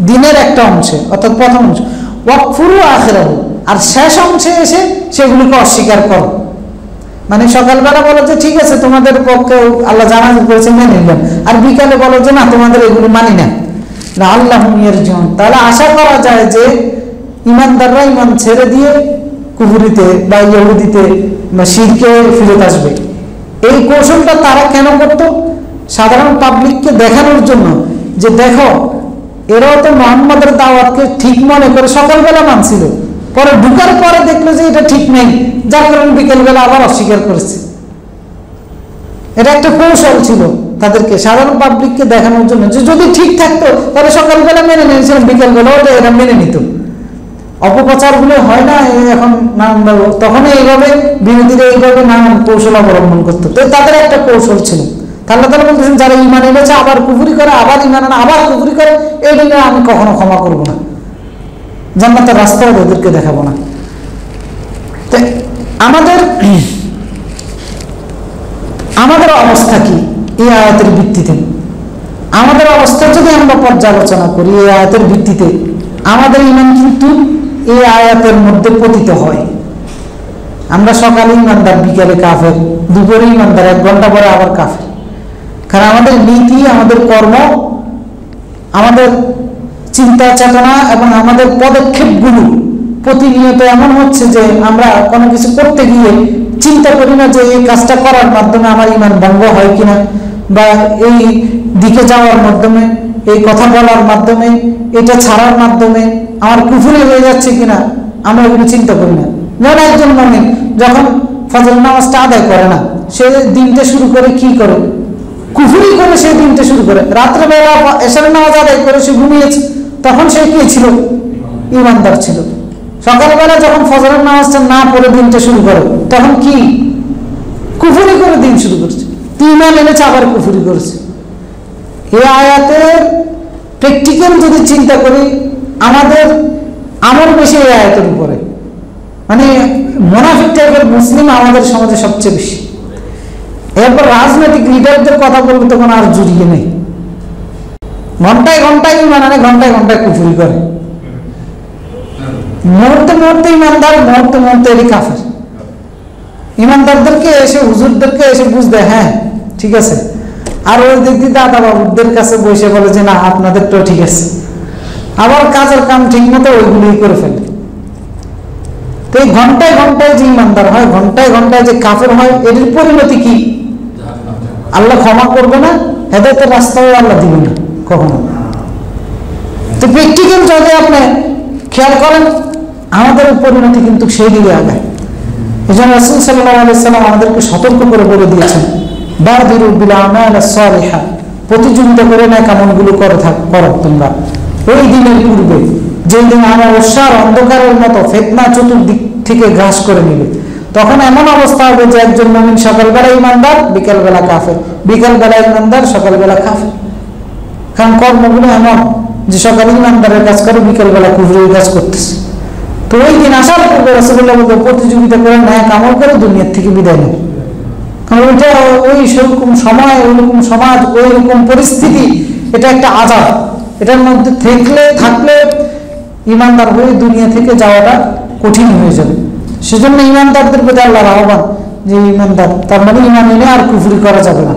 দিনের একটা অংশে, অর্থাৎ প্রথম অংশ, ওয়াকফুরু আখিরাহু, আর শেষ অংশে এসে সেগুলোকে অস্বীকার করো। মানে সকালবেলা বলো যে ঠিক আছে তোমাদের পক্ষে আল্লাহ যা নাযিল করেছে মেনে নিলাম, আর বিকালে বলো যে না তোমাদের এগুলো মানি না, লাআল্লাহুম ইয়ারজিউন, তাহলে আশা করা যায় যে ঈমানদাররা ঈমান ছেড়ে দিয়ে কুফরিতে বা ইহুদিতে বা শিরকে ফিরত আসবে। এই কৌশলটা তারা কেন করত? সাধারণ পাবলিককে দেখানোর জন্য যে দেখো এরাও তো মুহাম্মাদের দাওয়াতকে ঠিক মনে করে সকালবেলা মানছিল, পরে ঢুকার পরে দেখলো যে এটা ঠিক নেই, যার কারণে বিকেলবেলা আবার অস্বীকার করেছে। এটা একটা কৌশল ছিল তাদেরকে, সাধারণ পাবলিককে দেখানোর জন্য যে যদি ঠিক থাকতো তাহলে সকালবেলা মেনে নিয়েছিলাম, বিকেলবেলা ওটা এরা মেনে নিত। অপপ্রচারগুলো হয় না এখন নানান, তখন এইভাবে বিরোধীরা এইভাবে নানান কৌশল অবলম্বন করতো। তো তাদের একটা কৌশল ছিল। আল্লাহ তাআলা বলতেছেন যারা ঈমান এনেছে আবার কুফরি করে, আবার ঈমান আনে আবার কুফরি করে, এই জন্য আমি কখনো ক্ষমা করব না, জান্নাতের রাস্তাও ওদেরকে দেখাবো না। তো আমাদের অবস্থা কি এই আয়াতের ভিত্তিতে? আমাদের অবস্থা যদি আমরা পর্যালোচনা করি এই আয়াতের ভিত্তিতে, আমাদের ঈমান কিন্তু এই আয়াতের মধ্যে পতিত হয়। আমরা সকালে ঈমানদার, বিকেলে কাফের, দুপুরে ঈমানদার, 1 ঘন্টা পরে আবার কাফের। কারণ আমাদের নীতি, আমাদের কর্ম, আমাদের চিন্তা চেতনা এবং আমাদের পদক্ষেপগুলো প্রতিনিয়ত এমন হচ্ছে যে আমরা কোনো কিছু করতে গিয়ে চিন্তা করি না যে এই কাজটা করার মাধ্যমে আমার ঈমান ভঙ্গ হয় কিনা, বা এই দিকে যাওয়ার মাধ্যমে এই কথা বলার মাধ্যমে, এটা ছাড়ার মাধ্যমে আমার কুফরি হয়ে যাচ্ছে কিনা আমরা এগুলো চিন্তা করি না। যেমন একজন মুমিন যখন ফজর নামাজটা আদায় করে না, সে দিনটা শুরু করে কি করে? কুফরি করে সে দিনটা শুরু করে। রাত্রেবেলা এশার নামাজ আদায় করে সে ঘুমিয়েছে, তখন সে কি ছিল? ইমানদার ছিল। সকালবেলা যখন ফজরের নামাজটা না পড়ে দিনটা শুরু করে, তখন কি? কুফরি করে দিন শুরু করছে। ইমান এনেছে আবার কুফরি করেছে। এই আয়াতের প্র্যাকটিক্যাল যদি চিন্তা করি, আমাদের আমল বেশি এই আয়াতের উপরে। মানে মুনাফিক টাইপের মুসলিম আমাদের সমাজে সবচেয়ে বেশি। এরপর রাজনৈতিক লিডারদের কথা বলবো তখন আর জড়িয়ে নেই। ঘন্টায় ঘন্টায় ইমান আনে, ঘন্টায় ঘন্টায় কুফরি করে। মুহূর্তে মুহূর্তে ইমানদার, মুহূর্তে মুহূর্তে এরই কাফের। ইমানদারদেরকে এসে, হুজুরদেরকে এসে বুঝতে, হ্যাঁ ঠিক আছে, আর ওই দেখি দাদা বাবুদের কাছে বসে বলে যে না আপনাদেরটাও ঠিক আছে, আবার কাজের কাম ঠিক মতো ওইগুলোই করে ফেলে। তো এই ঘন্টায় ঘন্টায় যে ইমানদার হয়, ঘন্টায় ঘন্টায় যে কাফের হয়, এর পরিণতি কি? আল্লাহ ক্ষমা করবে না, হেদায়েতের রাস্তাও আল্লাহ দিবে না কখনো। তো প্র্যাকটিক্যাল যদি আপনি খেয়াল করেন, আমাদের পরিণতি কিন্তু সেই দিকে আগায়। এই জন্য রাসূল সাল্লাল্লাহু আলাইহি সাল্লাম আমাদেরকে সতর্ক করে বলে দিয়েছেন, বাদিরু বিল আমাল সালিহা, প্রতিযোগিতা করে নেক আমলগুলো করো তোমরা ওই দিনের পূর্বে, যেই দিন অমাবস্যার অন্ধকারের মতো ফিতনা চতুর্দিক থেকে গ্রাস করে নেবে। তখন এমন অবস্থা হবে যে একজন মুমিন সকালবেলা ইমানদার, বিকেলবেলা কাফের, বিকেলবেলা ইমানদার, সকালবেলা কাফের। কারণ কর্মগুলো এমন যে সকালে ইমানদারের কাজ করে, বিকেলবেলা কুফরের কাজ করতেছে। তো ওই দিন আসার পূর্বে রাসূলুল্লাহ বলতে, প্রতিযোগিতা করে ন্যাক আমল করে দুনিয়ার থেকে বিদায় নেবে। কারণ ওইটা ওই সেরকম সময়, ওইরকম সমাজ, ওইরকম পরিস্থিতি, এটা একটা আযাব। এটার মধ্যে থাকলে ইমানদার হয়ে দুনিয়া থেকে যাওয়াটা কঠিন হয়ে যাবে। সেজন্য ইমানদারদের প্রতি আল্লাহর আহ্বান যে ইমানদার, তার মানে ইমান এনে আর কুফরি করা যাবে না।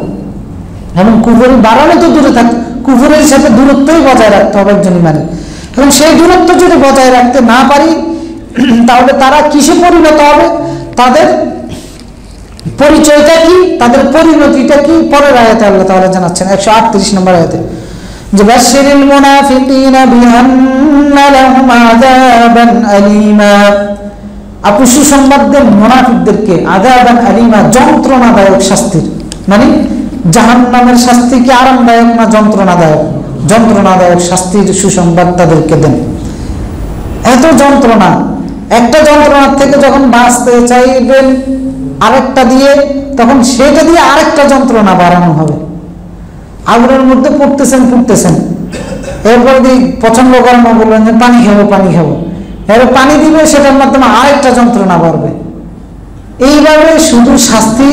এবং কুফরি বাড়ানো তো দূরে থাক, কুফরের সাথে দূরত্বই বজায় রাখতে হবে একজন ইমানের। এবং সেই দূরত্ব যদি বজায় রাখতে না পারি, তাহলে তারা কিসে পরিণত হবে, তাদের পরিচয়টা কি, তাদের পরিণতিটা কি, পরের আয়াতে আল্লাহ তাআলা জানাচ্ছেন 138 নম্বর আয়াতে, যে বাশশিরিল মুনাফিকিনা বিআন্না লাহুম আযাবান আলীমা, আপনি সুসংবাদ দেন মুনাফিকদেরকে আযাবান আলীমা, যন্ত্রণাদায়ক শাস্তির। মানে জাহান্নামের শাস্তি কি আরামদায়ক না যন্ত্রণাদায়ক? যন্ত্রণাদায়ক শাস্তির সুসংবাদ তাদেরকে দেন। এত যন্ত্রণা, একটা যন্ত্রণার থেকে যখন বাঁচতে চাইবেন আরেকটা দিয়ে, তখন সেটা দিয়ে আরেকটা যন্ত্রণা বাড়ানো হবে। আগুনের মধ্যে পড়তেছেন, এরপরে পছন্দ করেন না, বলবেন যে পানি খাবো, এবার পানি দিবে, সেটার মাধ্যমে আরেকটা যন্ত্রণা বাড়বে। এইভাবে শুধু শাস্তি,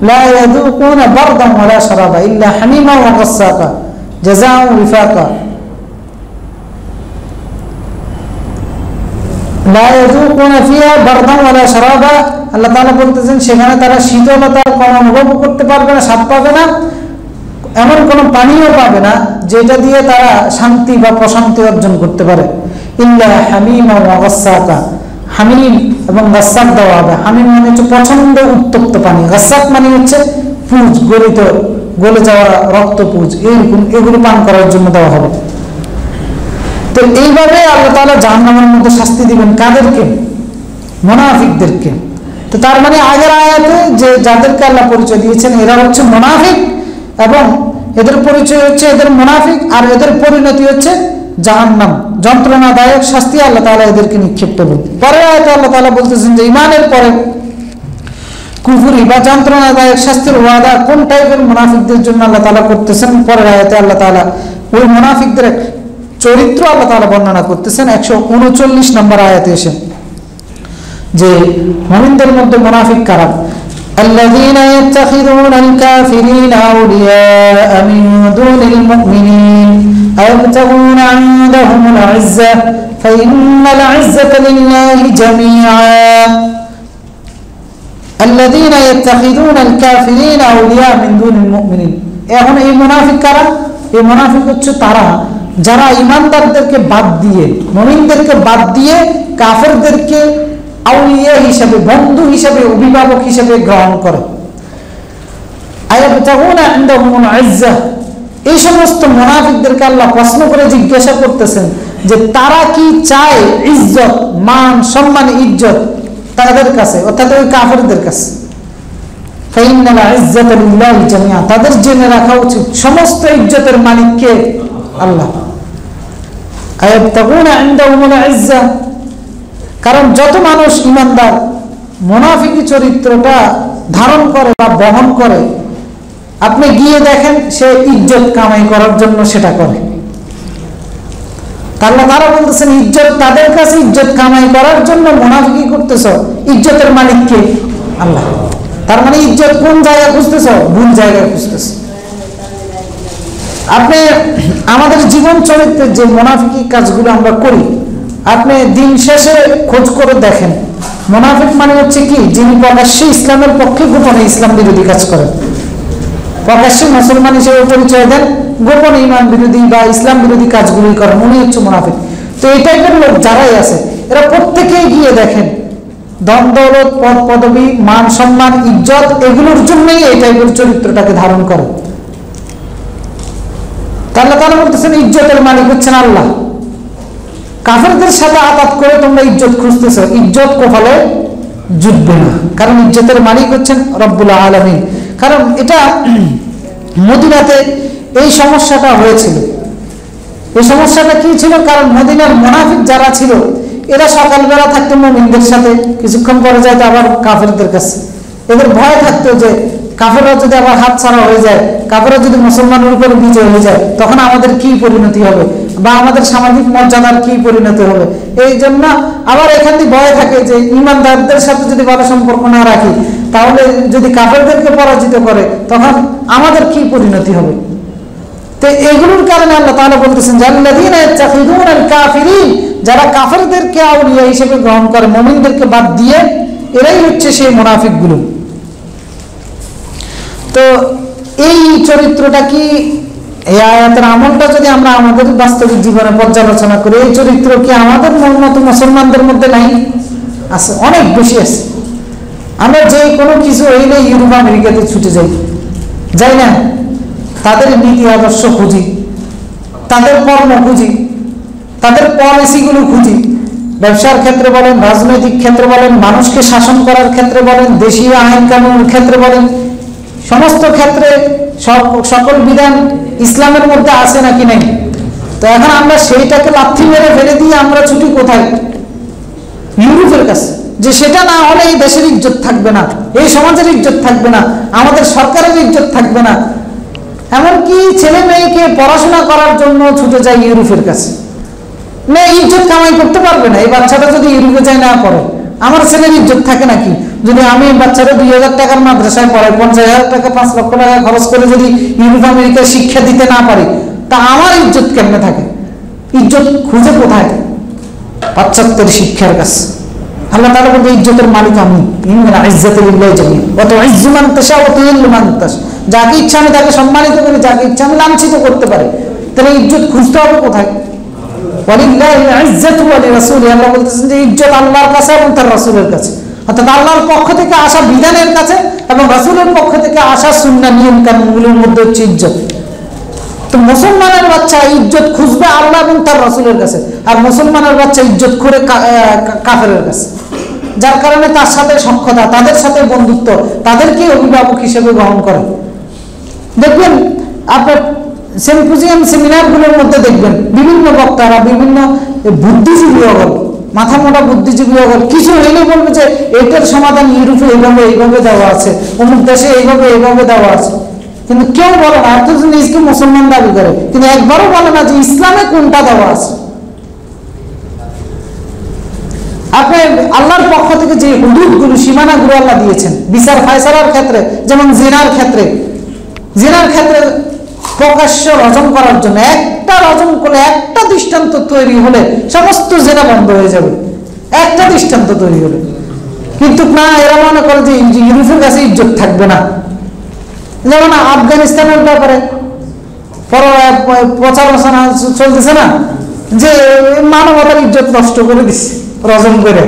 লা ইয়াযুকুনা বারদান ওয়ালা শারাবা ইল্লা হামিমা ওয়া গাসসাকা জাযাউ উইফাকা, লা ইয়াযুকুনা ফিহা বারদান ওয়ালা শারাবা, আল্লাহ তাআলা বলতেছেন সেখানে তারা শীতলতার কোনো অনুভব করতে পারবে না, স্বাদ পাবে না, এমন কোনো পানিও পাবে না যেটা দিয়ে তারা শান্তি বা প্রশান্তি অর্জন করতে পারে। ইল্লা হামিমা ওয়া গাসসাকা, হামিম এবং গাসসাক দেওয়া হবে। হামিম মানে হচ্ছে পছন্দ উত্তপ্ত পানি, গাসসাক মানে হচ্ছে পুঁজ, গলে যাওয়া রক্ত পুঁজ, এইরকম এগুলো পান করার জন্য দেওয়া হবে। তো এইভাবে আল্লাহ তাআলা জাহান্নামের মধ্যে শাস্তি দিবেন কাদেরকে? মুনাফিকদেরকে। তো তার মানে আগের আয়াতে যে যাদেরকে আল্লাহ পরিচয় দিয়েছেন এরা হচ্ছে মুনাফিক, এবং এদের পরিচয় হচ্ছে এদের মুনাফিক, আর এদের পরিণতি হচ্ছে জাহান্নাম, যন্ত্রণাদায়ক শাস্তি আল্লাহ তাআলা এদেরকে নিক্ষেপ করবেন। পরের আয়াতে আল্লাহ তাআলা বলতেছেন যে ইমানের পরে কুফরি বা যন্ত্রণাদায়ক শাস্তির ওয়াদা কোন টাইপের মুনাফিকদের জন্য আল্লাহ তাআলা করতেছেন। পরের আয়াতে আল্লাহ তাআলা ওই মুনাফিকদের চরিত্র আল্লাহ তাআলা বর্ণনা করতেছেন 139 নম্বর আয়াতে এসে, যে মুমিনদের মধ্যে মুনাফিক কারা? الذين يتخذون الكافرين أولياء من دون المؤمنين أيبتغون عندهم العزة فإن العزة لله جميعا الذين يتخذون الكافرين أولياء من دون المؤمنين। এখন এই মুনাফিক কারা? এই মুনাফিক হচ্ছে তারা যারা ঈমানদারদেরকে বাদ দিয়ে, মুমিনদেরকে বাদ দিয়ে কাফেরদেরকে আউলিয়া হিসাবে, বন্ধু হিসাবে, অভিভাবক হিসাবে গ্রহণ করে। আয়াবতাগুনা ইনদাহুমুল ইজ্জাহ, এই সমস্ত মুনাফিকদেরকে আল্লাহ প্রশ্ন করে জিজ্ঞাসা করতেছেন যে তারা কি চায় ইজ্জত, মান, সম্মান, ইজ্জত তাদের কাছে, অর্থাৎ ওই কাফেরদের কাছে। ফাইন্নাল ইজ্জাতা লিল্লাহি জামিআ, তাদের জেনে রাখা উচিত সমস্ত ইজ্জতের মালিক কে? আল্লাহ। আয়াবতাগুনা ইনদাহুমুল ইজ্জা, কারণ যত মানুষ ঈমানদার মুনাফিকি চরিত্রটা ধারণ করে বা বহন করে, আপনি গিয়ে দেখেন সে ইজ্জত কামাই করার জন্য সেটা করে। তাহলে তারা বলতেছেন ইজ্জত তাদের কাছে, ইজ্জত কামাই করার জন্য মুনাফিকি করতেছ, ইজ্জতের মালিক কে? আল্লাহ। তার মানে ইজ্জত কোন জায়গায় খুঁজতেছ? ভুল জায়গায় খুঁজতেছ। আপনি আমাদের জীবন চরিত্রের যে মুনাফিকি কাজগুলো আমরা করি, আপনি দিন শেষে খোঁজ করে দেখেন, মুনাফিক মানে হচ্ছে কি? যিনি প্রকাশ্যে ইসলামের পক্ষে গোপনে ইসলাম বিরোধী কাজ করেন। প্রকাশ্যে মুসলমান হিসেবে পরিচয় দেন, গোপনে ইমান বিরোধী বা ইসলাম বিরোধী কাজগুলি করেন, উনি হচ্ছে মুনাফিক। তো এই টাইপের লোক যারাই আছে, এরা প্রত্যেকেই গিয়ে দেখেন ধন দৌলত, পদ পদবী, মান সম্মান, ইজ্জত এগুলোর জন্যই এই টাইপের চরিত্রটাকে ধারণ করে। তাহলে তারা বলতেছেন ইজ্জতের মালিক হচ্ছেন আল্লাহ। কাফেরদের সাথে আঘাত করে তোমরা ইজ্জত খুঁজতেছ, ইজ্জত কপালে জুটবে না, কারণ ইজ্জতের মালিক হচ্ছেন রব্বুল আলামিন। কারণ এটা মদিনাতে এই সমস্যাটা হয়েছিল। এই সমস্যাটা কি ছিল? কারণ মদিনার মুনাফিক যারা ছিল, এরা সকালবেলা থাকতো মুমিনদের সাথে, কিছুক্ষণ পরে যাইতো আবার কাফেরদের কাছে। এদের ভয় থাকতো যে কাফেররা যদি আবার হাত ছাড়া হয়ে যায়, কাফেররা যদি মুসলমানের উপর বিজয় হয়ে যায়, তখন আমাদের কি পরিণতি হবে বা আমাদের সামাজিক মর্যাদার কি পরিণতি হবে। এই জন্য আবার এখান থেকে ভয় থাকে যে ইমানদারদের সাথে যদি ভালো সম্পর্ক না রাখি, তাহলে যদি কাফেরদেরকে পরাজিত করে, তখন আমাদের কি পরিণতি হবে। তো এগুলোর কারণে আল্লাহ তাআলা বলতেছেন জাল্লাযীনা ইয়াত্তাখিযুনাল কাফিরিন, যারা কাফেরদেরকে আউলিয়া হিসেবে গ্রহণ করে, মুমিনদেরকে বাদ দিয়ে, এরাই হচ্ছে সেই মুনাফিকগুলো। তো এই চরিত্রটা কি, এই আয়াতের আমলটা যদি আমরা আমাদের বাস্তবিক জীবনে পর্যালোচনা করি, এই চরিত্র কি আমাদের মতো মুসলমানদের মধ্যে নাই? আছে, অনেক বেশি আছে। আমরা যে কোনো কিছু হইলে ইউরোপ আমেরিকাতে ছুটে যাই না, তাদের নীতি আদর্শ খুঁজি, তাদের কর্ম খুঁজি, তাদের পলিসিগুলো খুঁজি। ব্যবসার ক্ষেত্রে বলেন, রাজনৈতিক ক্ষেত্রে বলেন, মানুষকে শাসন করার ক্ষেত্রে বলেন, দেশীয় আইন কানুনের ক্ষেত্রে বলেন, সমস্ত ক্ষেত্রে সকল বিধান ইসলামের মধ্যে আছে নাকি নেই। তো এখন আমরা সেইটাকে লাথি মেরে ফেলে দিয়ে আমরা ছুটি কোথায়? ইউরোপের কাছে। যে সেটা না হলে এই দেশের ইজ্জত থাকবে না, এই সমাজের ইজ্জত থাকবে না, আমাদের সরকারের ইজ্জত থাকবে না। এমনকি ছেলে মেয়েকে পড়াশোনা করার জন্য ছুটে যায় ইউরোপের কাছে। না, ইজ্জত কামাই করতে পারবে না। এই বাচ্চাটা যদি ইউরোপে যায় না পড়ে, আমার ছেলের ইজ্জত থাকে নাকি? যদি আমি বাচ্চারা 2000 টাকার মাদ্রাসায় পড়াই, 50,000 টাকা 5 লক্ষ টাকা খরচ করে যদি ইউরোপ আমেরিকায় শিক্ষা দিতে না পারি, তা আমার ইজ্জত কেমনে থাকে? ইজ্জত খুঁজে কোথায়? পাশ্চাত্যের শিক্ষার কাছে। আল্লাহ তাআলা বলতে ইজ্জতের মালিক আমি। ইন্না ইজ্জাতা লিল্লাহি জামিআ ওয়া তুইজ্জু মান তাশা ওয়া তুযিল্লু মান তাশা। যাকে ইচ্ছা আমি তাকে সম্মানিত করি, যাকে ইচ্ছা আমি লাঞ্ছিত করতে পারি। তাহলে ইজ্জত খুঁজতে হবে কোথায়? ওয়ালিল্লাহিল ইজ্জাতু ওয়া লিরাসূলিহি। আল্লাহ বলতেছেন যে ইজ্জত আল্লাহর কাছে এবং তার রাসূলের কাছে, অর্থাৎ আল্লাহর পক্ষ থেকে আসা বিধানের কাছে এবং রাসূলের পক্ষ থেকে আসা সুন্নাহ নিয়ম কানুনগুলোর মধ্যে হচ্ছে ইজ্জত। তো মুসলমানের বাচ্চা ইজ্জত খুঁজবে আল্লাহ এবং তার রাসূলের কাছে, আর মুসলমানের বাচ্চা ইজ্জত করে কাফেরের কাছে। যার কারণে তার সাথে সখ্যতা, তাদের সাথে বন্ধুত্ব, তাদেরকে অভিভাবক হিসেবে গ্রহণ করে। দেখবেন আপনার সিম্পোজিয়াম সেমিনারগুলোর মধ্যে দেখবেন বিভিন্ন বক্তারা, বিভিন্ন বুদ্ধিজীবী হল, মাথা মোটা বুদ্ধিজীবী হল, কিছু হইলে বলবে যে এটার সমাধান ইউরোপে এইভাবে দেওয়া আছে, অমুক দেশে এইভাবে দেওয়া আছে। কিন্তু কেউ বলে না, এত নিজকে মুসলমান দাবি করে, কিন্তু একবারও বলে না যে ইসলামে কোনটা দেওয়া আছে। আপনি আল্লাহর পক্ষ থেকে যে হুদুদগুলো, সীমানাগুলো আল্লাহ দিয়েছেন বিচার ফায়সালার ক্ষেত্রে, যেমন জিনার ক্ষেত্রে প্রকাশ্য রজম করার জন্য একটা রজম করলে, একটা দৃষ্টান্ত তৈরি হলে সমস্ত জেনা বন্ধ হয়ে যাবে, একটা দৃষ্টান্ত তৈরি হলে। কিন্তু না, এরা মনে করে যে ইউরোপের কাছে ইজ্জত থাকবে না। যেমন আফগানিস্তানের ব্যাপারে প্রচারণা চলতেছে না, যে মানবতার ইজ্জত নষ্ট করে দিচ্ছে রজম করে।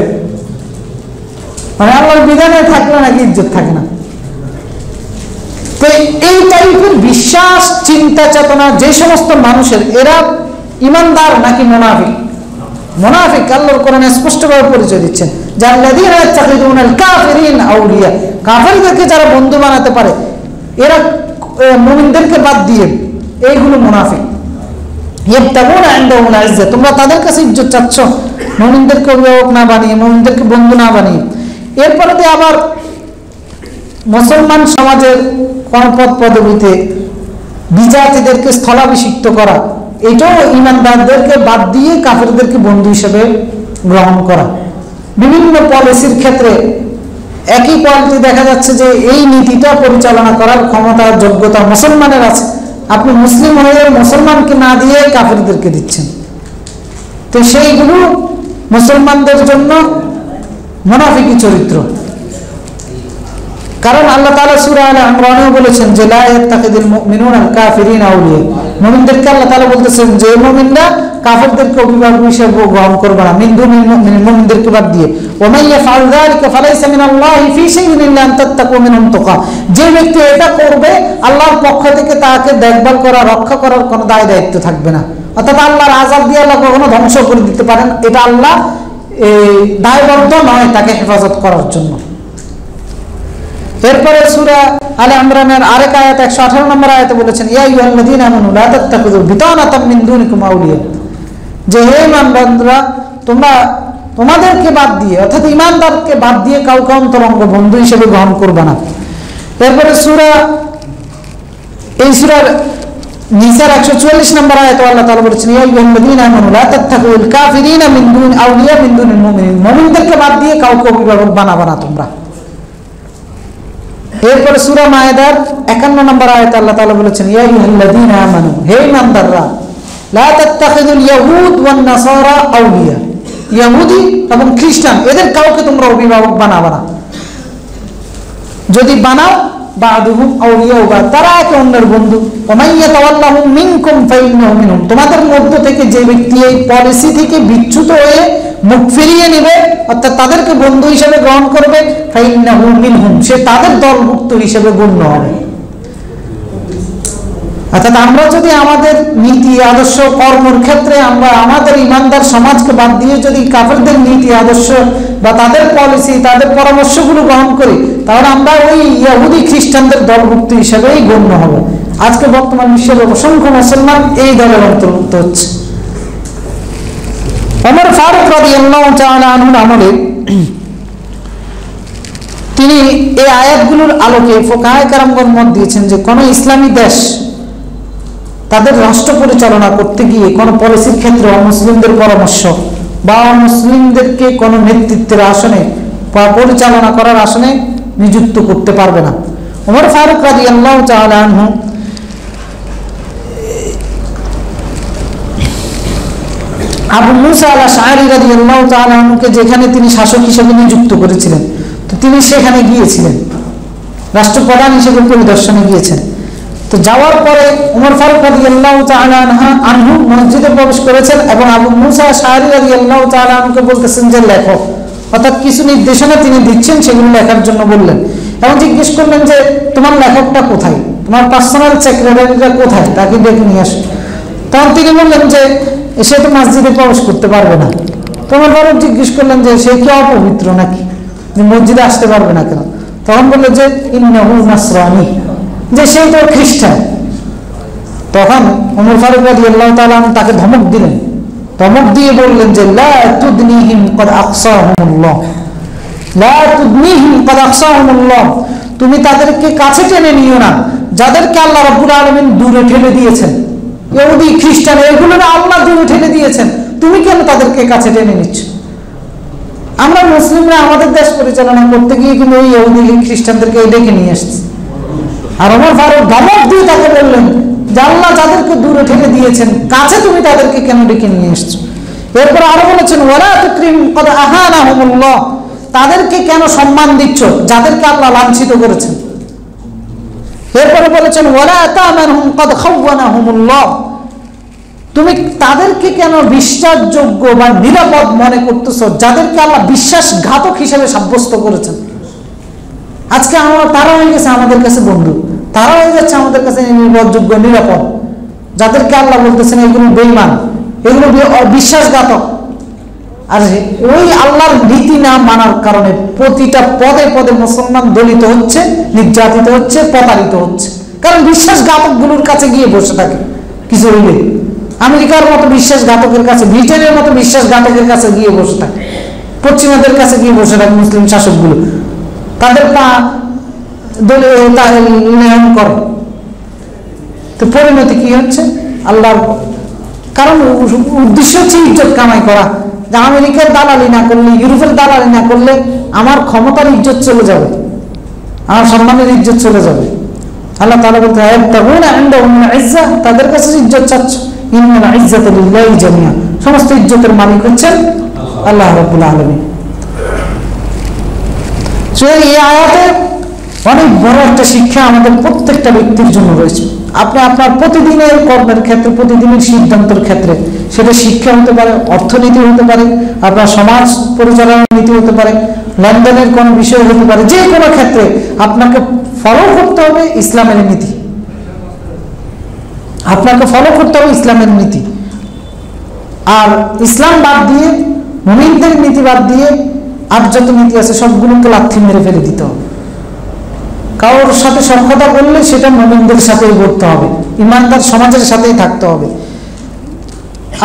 মানে আল্লাহর বিধানে থাকলে নাকি ইজ্জত থাকে না। তো এই টাইপের বিশ্বাস চিন্তা চেতনা যে সমস্ত মানুষের, এরা ইমানদার নাকি মুনাফিক? মুনাফিক। আল্লাহর কোরআনে স্পষ্টভাবে পরিচয় দিচ্ছেন, জাল্লাযীনা ইয়াত্তাখিযুনাল কাফিরিনা আউলিয়া, কাফিরদেরকে যারা বন্ধু বানাতে পারে, এরা মুমিনদেরকে বাদ দিয়ে, এইগুলো মুনাফিক। ইয়াবতাগুনা ইনদাহুমুল ইজ্জা, তোমরা তাদের কাছে ইজ্জত চাচ্ছ, মুমিনদেরকে অভিভাবক না বানিয়ে, মুমিনদেরকে বন্ধু না বানিয়ে। এরপরে আবার মুসলমান সমাজের কোন পদ পদবীতে বিজাতিদেরকে স্থলাভিষিক্ত করা, এটাও ইমানদারদেরকে বাদ দিয়ে কাফেরদেরকে বন্ধু হিসেবে গ্রহণ করা। বিভিন্ন পলিসির ক্ষেত্রে একই পয়েন্টে দেখা যাচ্ছে যে এই নীতিটা পরিচালনা করার ক্ষমতা যোগ্যতা মুসলমানের আছে, আপনি মুসলিম হয়ে মুসলমানকে না দিয়ে কাফেরদেরকে দিচ্ছেন। তো সেইগুলো মুসলমানদের জন্য মুনাফিকি চরিত্র। কারণ আল্লাহ তাআলা সূরা আলে ইমরানেও বলেছেন যে লা ইয়াত্তাখিযুল মুমিনুনা আল কাফিরিনা আউলিয়া, মুমিনদেরকে আল্লাহ তাআলা বলতেছেন যে মুমিনরা কাফেরদেরকে অভিভাবক হিসেবে গ্রহণ করবে না, মিন দুনিল মুমিনিন, মুমিনদেরকে বাদ দিয়ে। ওয়া মান ইয়াফআল যালিকা ফালাইসা মিনাল্লাহি ফি শাইইন ইল্লা আন তাত্তাকু মিনহুম তুকা, যে ব্যক্তি এটা করবে আল্লাহর পক্ষ থেকে তাকে দেখভাল করা, রক্ষা করার কোনো দায় দায়িত্ব থাকবে না। অর্থাৎ আল্লাহর আযাব দিয়ে আল্লাহ কখনো ধ্বংস করে দিতে পারেন, এটা আল্লাহ দায়বদ্ধ নয় তাকে হেফাজত করার জন্য। এরপরে সূরা আলে ইমরানের আরেক আয়াত 118 নম্বর আয়াতে বলেছেন ইয়া আইয়ুহাল্লাযীনা আমানু লা তাত্তাখিযু বিতানাতাম মিন দুনিকুম আউলিয়া, যে হে ঈমানদাররা তোমরা তোমাদেরকে বাদ দিয়ে, অর্থাৎ ঈমানদারকে বাদ দিয়ে কাউকে অন্তরঙ্গ বন্ধু হিসেবে গ্রহণ করবে না। এরপরে এই সূরার নিসার 144 নম্বর আয়াতে আল্লাহ তাআলা বলেছেন ইয়া আইয়ুহাল্লাযীনা আমানু লা তাত্তাখিযুল কাফিরিনা মিন দুন আউলিয়া মিন দুনিল মুমিনিন, মুমিনদেরকে বাদ দিয়ে কাউকে অভিভাবক বানাবে না তোমরা। এরপরে সূরা মায়েদার 51 নম্বর আয়াতে আল্লাহ তাআলা বলেছেন ইয়া আইয়ুহাল্লাযীনা আমানু, হে ঈমানদাররা, লা তাত্তাখিযুল ইয়াহুদ ওয়ান নাসারা আউলিয়া, ইহুদি এবং খ্রিস্টান এদের কাউকে তোমরা অভিভাবক বানাবে না। যদি বানাও বা'দুহুম আউলিয়া, তারা একে অন্যের বন্ধু। ওয়া মান ইয়াতাওয়াল্লাহুম মিনকুম ফাইন্নাহু মিনহুম, তোমাদের মধ্য থেকে যে ব্যক্তি এই পলিসি থেকে বিচ্যুত হয়ে মুখ ফিরিয়ে নেবে, অর্থাৎ তাদেরকে বন্ধু হিসেবে গ্রহণ করবে, ফাইন্নাহু মিনহুম, সে তাদের দলভুক্ত হিসেবে গণ্য হবে। অর্থাৎ আমরা যদি আমাদের নীতি আদর্শ কর্মের ক্ষেত্রে আমরা আমাদের ইমানদার সমাজকে বাদ দিয়ে যদি কাফেরদের নীতি আদর্শ বা তাদের পলিসি, তাদের পরামর্শগুলো গ্রহণ করি, তাহলে আমরা ওই ইহুদি খ্রিস্টানদের দলভুক্ত হিসেবেই গণ্য হব। আজকে বর্তমান বিশ্বের অসংখ্য মুসলমান এই দলের অন্তর্ভুক্ত হচ্ছে। ওমর ফারুক রাদিয়াল্লাহু তাআলা আনহুর আমলে তিনি এই আয়াতগুলোর আলোকে ফুকাহায়ে কেরামগণ মত দিয়েছেন যে কোন ইসলামী দেশ তাদের রাষ্ট্র পরিচালনা করতে গিয়ে কোন পলিসির ক্ষেত্রে অমুসলিমদের পরামর্শ বা অমুসলিমদেরকে কোন নেতৃত্বের আসনে বা পরিচালনা করার আসনে নিযুক্ত করতে পারবে না। ওমর ফারুক রাদিয়াল্লাহু তাআলা আনহু আবু মুসা আল-আশআরী রাদিয়াল্লাহু তাআলা আনহুকে যেখানে তিনি শাসক হিসেবে নিযুক্ত করেছিলেন, তো তিনি সেখানে গিয়েছিলেন, রাষ্ট্রপ্রধান হিসেবে পরিদর্শনে গিয়েছেন। তো যাওয়ার পরে ওমর ফারুক রাদিয়াল্লাহু তাআলা আনহু মসজিদে প্রবেশ করেছেন এবং আবু মুসা আল-আশআরী রাদিয়াল্লাহু তাআলা আনহুকে বলতেছেন যে লেখো, অর্থাৎ কিছু নির্দেশনা তিনি দিচ্ছেন, সেগুলো লেখার জন্য বললেন এবং জিজ্ঞেস করলেন যে তোমার লেখকটা কোথায়, তোমার পার্সোনাল সেক্রেটারিটা কোথায়, তাকে ডেকে নিয়ে আসো। তখন তিনি বললেন যে সে তো মসজিদে প্রবেশ করতে পারবে না। তোমার ফারুক জিজ্ঞেস করলেন যে সে কি অপবিত্র নাকি, যে মসজিদে আসতে পারবে না কেন? তখন বললো যে ইন্নাহু নাসরানী, যে সে তো খ্রিস্টান। তখন ওমর ফারুক রাদিয়াল্লাহু তাআলা তাকে ধমক দিলেন, ধমক দিয়ে বললেন যে লা তুদনিহিম ক্বাদ আকসাহুমুল্লাহ, লা তুদনিহিম ক্বাদ আকসাহুমুল্লাহ, তুমি তাদেরকে কাছে টেনে নিও না যাদেরকে আল্লাহ রাব্বুল আলামিন দূরে ঠেলে দিয়েছেন। ইহুদি খ্রিস্টান এগুলো না আল্লাহ দূরে ঠেলে দিয়েছেন, তুমি কেন তাদেরকে কাছে টেনে নিচ্ছ? আমরা মুসলিমরা আমাদের দেশ পরিচালনা করতে গিয়ে কিন্তু ওই ইহুদি খ্রিস্টানদেরকে ডেকে নিয়ে আসছি। আর ওমর ফারুক ধমক দিয়ে তাকে বললেন যে আল্লাহ যাদেরকে দূরে ঠেলে দিয়েছেন কাছে তুমি তাদেরকে কেন ডেকে নিয়ে এসছো? এরপর আরো বলেছেন ওয়ালা তুকরিম ক্বাদ আহানাহুমুল্লাহ, তাদেরকে কেন সম্মান দিচ্ছ যাদেরকে আল্লাহ লাঞ্ছিত করেছেন। এরপরে বলেছেন ওয়ালা তা'মানহুম ক্বাদ খাওয়ানাহুমুল্লাহ, তুমি তাদেরকে কেন বিশ্বাসযোগ্য বা নিরাপদ মনে করতেছো যাদেরকে আল্লাহ বিশ্বাসঘাতক হিসেবে সাব্যস্ত করেছেন। আজকে তারা হয়ে গেছে আমাদের কাছে বন্ধু, তারা হয়ে যাচ্ছে আমাদের কাছে নির্ভরযোগ্য, নিরাপদ। যাদেরকে আল্লাহ বলতেছেন এগুলো বেঈমান, এগুলো বিশ্বাসঘাতক। আর ওই আল্লাহর নীতি না মানার কারণে প্রতিটা পদে পদে মুসলমান দলিত হচ্ছে, নির্যাতিত হচ্ছে, প্রতারিত হচ্ছে। কারণ বিশ্বাসঘাতকগুলোর কাছে গিয়ে বসে থাকে কিছু হইলে। আমেরিকার মতো বিশ্বাসঘাতকের কাছে, ব্রিটেনের মতো বিশ্বাসঘাতকের কাছে গিয়ে বসে থাকে, পশ্চিমাদের কাছে গিয়ে বসে থাকে মুসলিম শাসকগুলো, তাদের পা নিয়ম করে। তো পরিণতি কি হচ্ছে? আল্লাহর, কারণ উদ্দেশ্য হচ্ছে ইজ্জত কামাই করা। যে আমেরিকার দালালি না করলে, ইউরোপের দালালি না করলে আমার ক্ষমতার ইজ্জত চলে যাবে, আমার সম্মানের ইজ্জত চলে যাবে। আল্লাহ তাআলা বলতে তাদের কাছে ইজ্জত চাচ্ছ, ইন্নাল ইজ্জাতা লিল্লাহি জামিআ, সমস্ত ইজ্জতের মালিক হচ্ছেন আল্লাহ রাব্বুল আলামিন। এই আয়াতে অনেক বড় একটা শিক্ষা আমাদের প্রত্যেকটা ব্যক্তির জন্য রয়েছে। আপনি আপনার প্রতিদিনের কর্মের ক্ষেত্রে, প্রতিদিনের সিদ্ধান্তের ক্ষেত্রে, সেটা শিক্ষা হতে পারে, অর্থনীতি হতে পারে, আপনার সমাজ পরিচালনার নীতি হতে পারে, লেনদেনের কোনো বিষয় হতে পারে, যে কোনো ক্ষেত্রে আপনাকে ফলো করতে হবে ইসলামের নীতি। আপনাকে ফলো করতে হবে ইসলামের নীতি। আর ইসলাম বাদ দিয়ে, মুমিনদের নীতি বাদ দিয়ে আর যত নীতি আছে সবগুলোকে লাথি মেরে ফেলে দিতে হবে। কারোর সাথে সখ্যতা করলে সেটা মুমিনদের সাথেই করতে হবে, ইমানদার সমাজের সাথেই থাকতে হবে।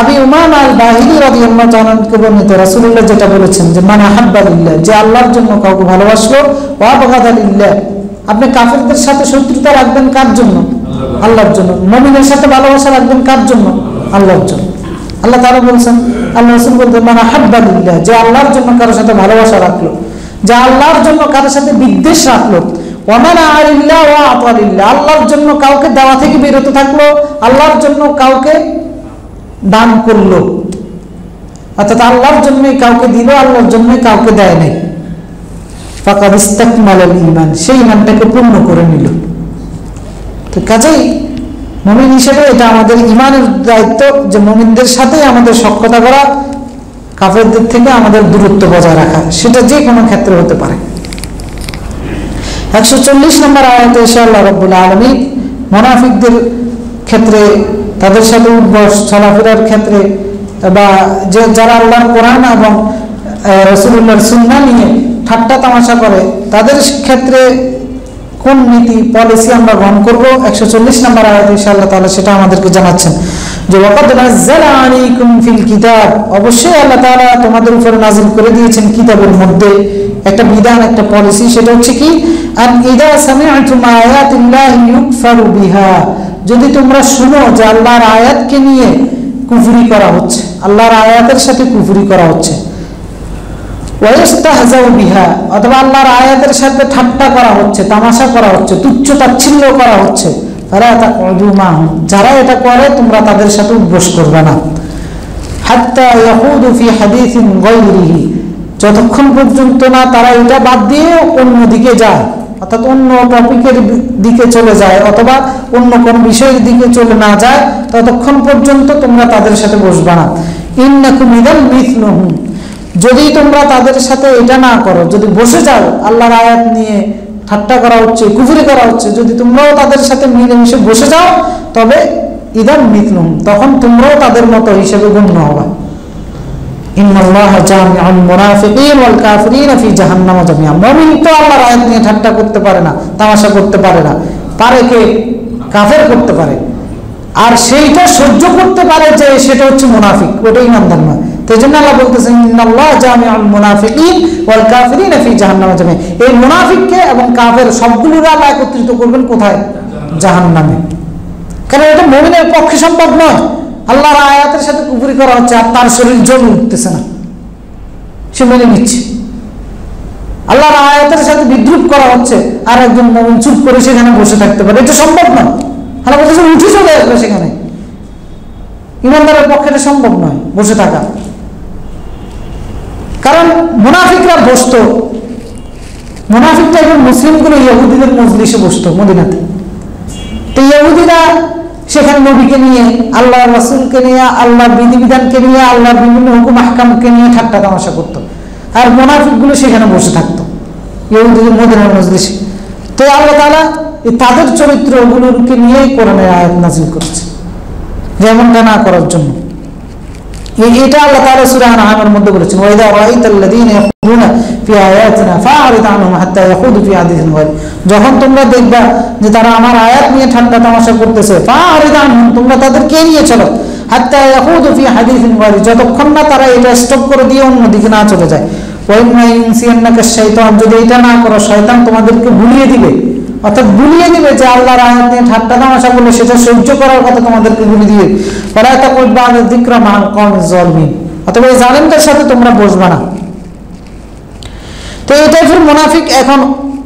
আবি উমামা আল বাহিলি রাদিয়াল্লাহু তাআলা কে বর্ণিত রাসূলুল্লাহ যেটা বলেছেন যে মান আহাব্বা লিল্লাহ, যে আল্লাহর জন্য কাউকে ভালোবাসলো, ওয়া বাগাদা লিল্লাহ, আপনি কাফেরদের সাথে শত্রুতা রাখবেন কার জন্য? আল্লাহর জন্য। মুমিনের সাথে ভালোবাসা রাখবেন কার জন্য? আল্লাহর জন্য। আল্লাহ তাআলা বলেছেন, আল্লাহ রাসূল বলতেন মান আহাব্বা লিল্লাহ, যে আল্লাহর জন্য কারোর সাথে ভালোবাসা রাখলো, যে আল্লাহর জন্য কারোর সাথে বিদ্বেষ রাখলো, আল্লাহর জন্য কাউকে দেওয়া থেকে বিরত থাকলো, আল্লাহর জন্য কাউকে দান করলো, অর্থাৎ আল্লাহর জন্যই কাউকে দিল, আল্লাহর জন্যই কাউকে দেয় নাই, ফাকাদ ইস্তাকমালাল ঈমান, সেই ঈমানটাকে পূর্ণ করে নিল। তো কাজেই মুমিন হিসেবে এটা আমাদের ঈমানের দায়িত্ব যে মুমিনদের সাথে আমাদের সখ্যতা করা, কাফেরদের থেকে আমাদের দূরত্ব বজায় রাখা, সেটা যে কোনো ক্ষেত্রে হতে পারে। 140 নম্বর আয়াতে এসে আল্লাহ রাব্বুল আলামিন মুনাফিকদের ক্ষেত্রে, তাদের সাথে উঠবস চলাফেরার ক্ষেত্রে, বা যে যারা আল্লাহর কোরআন এবং রাসূলুল্লাহর সুন্নাহ নিয়ে ঠাট্টা তামাশা করে, তাদের ক্ষেত্রে কোন নীতি পলিসি আমরা গ্রহণ করব, 140 নম্বর আয়াতে এসে আল্লাহ তাআলা সেটা আমাদেরকে জানাচ্ছেন যে ওয়াকাদ নাযালা আলাইকুম ফিল কিতাব, অবশ্যই আল্লাহ তাআলা তোমাদের উপর নাযিল করে দিয়েছেন কিতাবের মধ্যে একটা বিধান, একটা পলিসি। সেটা হচ্ছে কি, আন ইযা সামি'তুম আয়াতিল্লাহি ইউকফারু বিহা, যদি তোমরা শুনো যে আল্লাহর আয়াতকে নিয়ে কুফরি করা হচ্ছে, আল্লাহর আয়াতের সাথে কুফরি করা হচ্ছে, ওয়াইস্তাহজাউ বিহা, অথবা আল্লাহর আয়াতের সাথে ঠাট্টা করা হচ্ছে, তামাশা করা হচ্ছে, তুচ্ছ তাচ্ছিল্য করা হচ্ছে, ফালা তাকউদু মাহুম, যারা এটা করে তোমরা তাদের সাথে উঠবস করবে না, হাত্তা ইয়াহুদু ফি হাদিসিন গায়রিহি, যতক্ষণ পর্যন্ত না তারা এটা বাদ দিয়ে অন্য দিকে যায়, অর্থাৎ অন্য টপিকের দিকে চলে যায় অথবা অন্য কোন বিষয়ের দিকে চলে না যায়, ততক্ষণ পর্যন্ত তোমরা তাদের সাথে বসবে না। ইন্নাকুম ইযাল মিথলুহুম, যদি তোমরা তাদের সাথে এটা না করো, যদি বসে যাও, আল্লাহর আয়াত নিয়ে ঠাট্টা করা হচ্ছে, কুফরি করা হচ্ছে, যদি তোমরাও তাদের সাথে মিলেমিশে বসে যাও, তবে ইযাল মিথলুহুম, তখন তোমরাও তাদের মতো হিসেবে গণ্য হবে। ইন্নাল্লাহা জামিউল মুনাফিকিন ওয়াল কাফিরিন ফি জাহান্নাম জামিআ, মুমিন তো আল্লাহর আয়াত নিয়ে ঠাট্টা করতে পারে না, তামাশা করতে পারে না, পারে কে? কাফের করতে পারে। আর সেইটা সহ্য করতে পারে যে সেটা হচ্ছে মুনাফিক, ওটা ইমানদার নয়। তো এই জন্য আল্লাহ বলতেছেন ইন্নাল্লাহা জামিউল মুনাফিকিন ওয়াল কাফিরিন ফি জাহান্নাম জামিআ, এই মুনাফিককে এবং কাফের সবগুলোর আল্লাহ একত্রিত করবেন কোথায়? জাহান্নামে। কারণ এটা মুমিনের পক্ষে সম্ভব নয়। আল্লাহর আয়াতের সাথে কুফরি করা হচ্ছে আর তার শরীর জ্বলে উঠতেছে না, সে মেনে নিচ্ছে। আল্লাহর আয়াতের সাথে বিদ্রুপ করা হচ্ছে আর একজন মুমিন চুপ করে সেখানে বসে থাকতে পারে, এটা সম্ভব নয়। আল্লাহ বলতেছে উঠে চলে আসবে সেখানে, ইমানদারের পক্ষে এটা সম্ভব নয় বসে থাকা। কারণ মুনাফিকরা বসতো, মুনাফিকরা এখন মুসলিমগুলো ইহুদিদের মজলিসে বসতো মদিনাতে। তো ইহুদিরা সেখানে নবীকে নিয়ে, আল্লাহ রাসূলকে নিয়ে, আল্লাহর বিধিবিধানকে নিয়ে, আল্লাহর বিভিন্ন হুকুম আহকামকে নিয়ে ঠাট্টা তামাশা করতো, আর মুনাফিকগুলো সেখানে বসে থাকতো ইহুদিদের মদিনার মজলিসে। তো আল্লাহ তাআলা তাদের চরিত্রগুলোকে নিয়েই কোরআনের আয়াত নাযিল করেছে, যেমনটা না করার জন্য। এটা আল্লাহ তাআলা সূরা আনআমের মধ্যে বলেছেন, ওয়াইদা রাআইতাল্লাযীনা ইয়াখুদুনা ফি আয়াতিনা ফাআরিদ আনহুম হাত্তা ইয়াখুদু ফি হাদিসিন গায়রি। যখন তোমরা দেখবা যে তারা আমার আয়াত নিয়ে ঠাট্টা তামাশা করতেছে, ফাআরিদ আনহুম, তোমরা তাদেরকে এড়িয়ে চলো, হাত্তা ইয়াখুদু ফি হাদিসিন গায়রি, যতক্ষণ না তারা এটা স্টপ করে দিয়ে অন্যদিকে না চলে যায়। ওয়াইম্মা ইনসিয়ান্নাকা শাইতান, যদি এটা না করো শয়তান তোমাদেরকে ভুলিয়ে দিবে, অর্থাৎ ভুলিয়ে দিবে যে আল্লাহর আয়াত নিয়ে ঠাট্টা তামাশা করলে সেটা সহ্য করার কথা তোমাদেরকে ভুলিয়ে দিবে। ওয়ালা তাকুল বা'দা যিকরা মা'আল কওমিজ যালিমিন, অথবা এই জালেমদের সাথে তোমরা বসবা না। তো এই টাইপের মুনাফিক এখন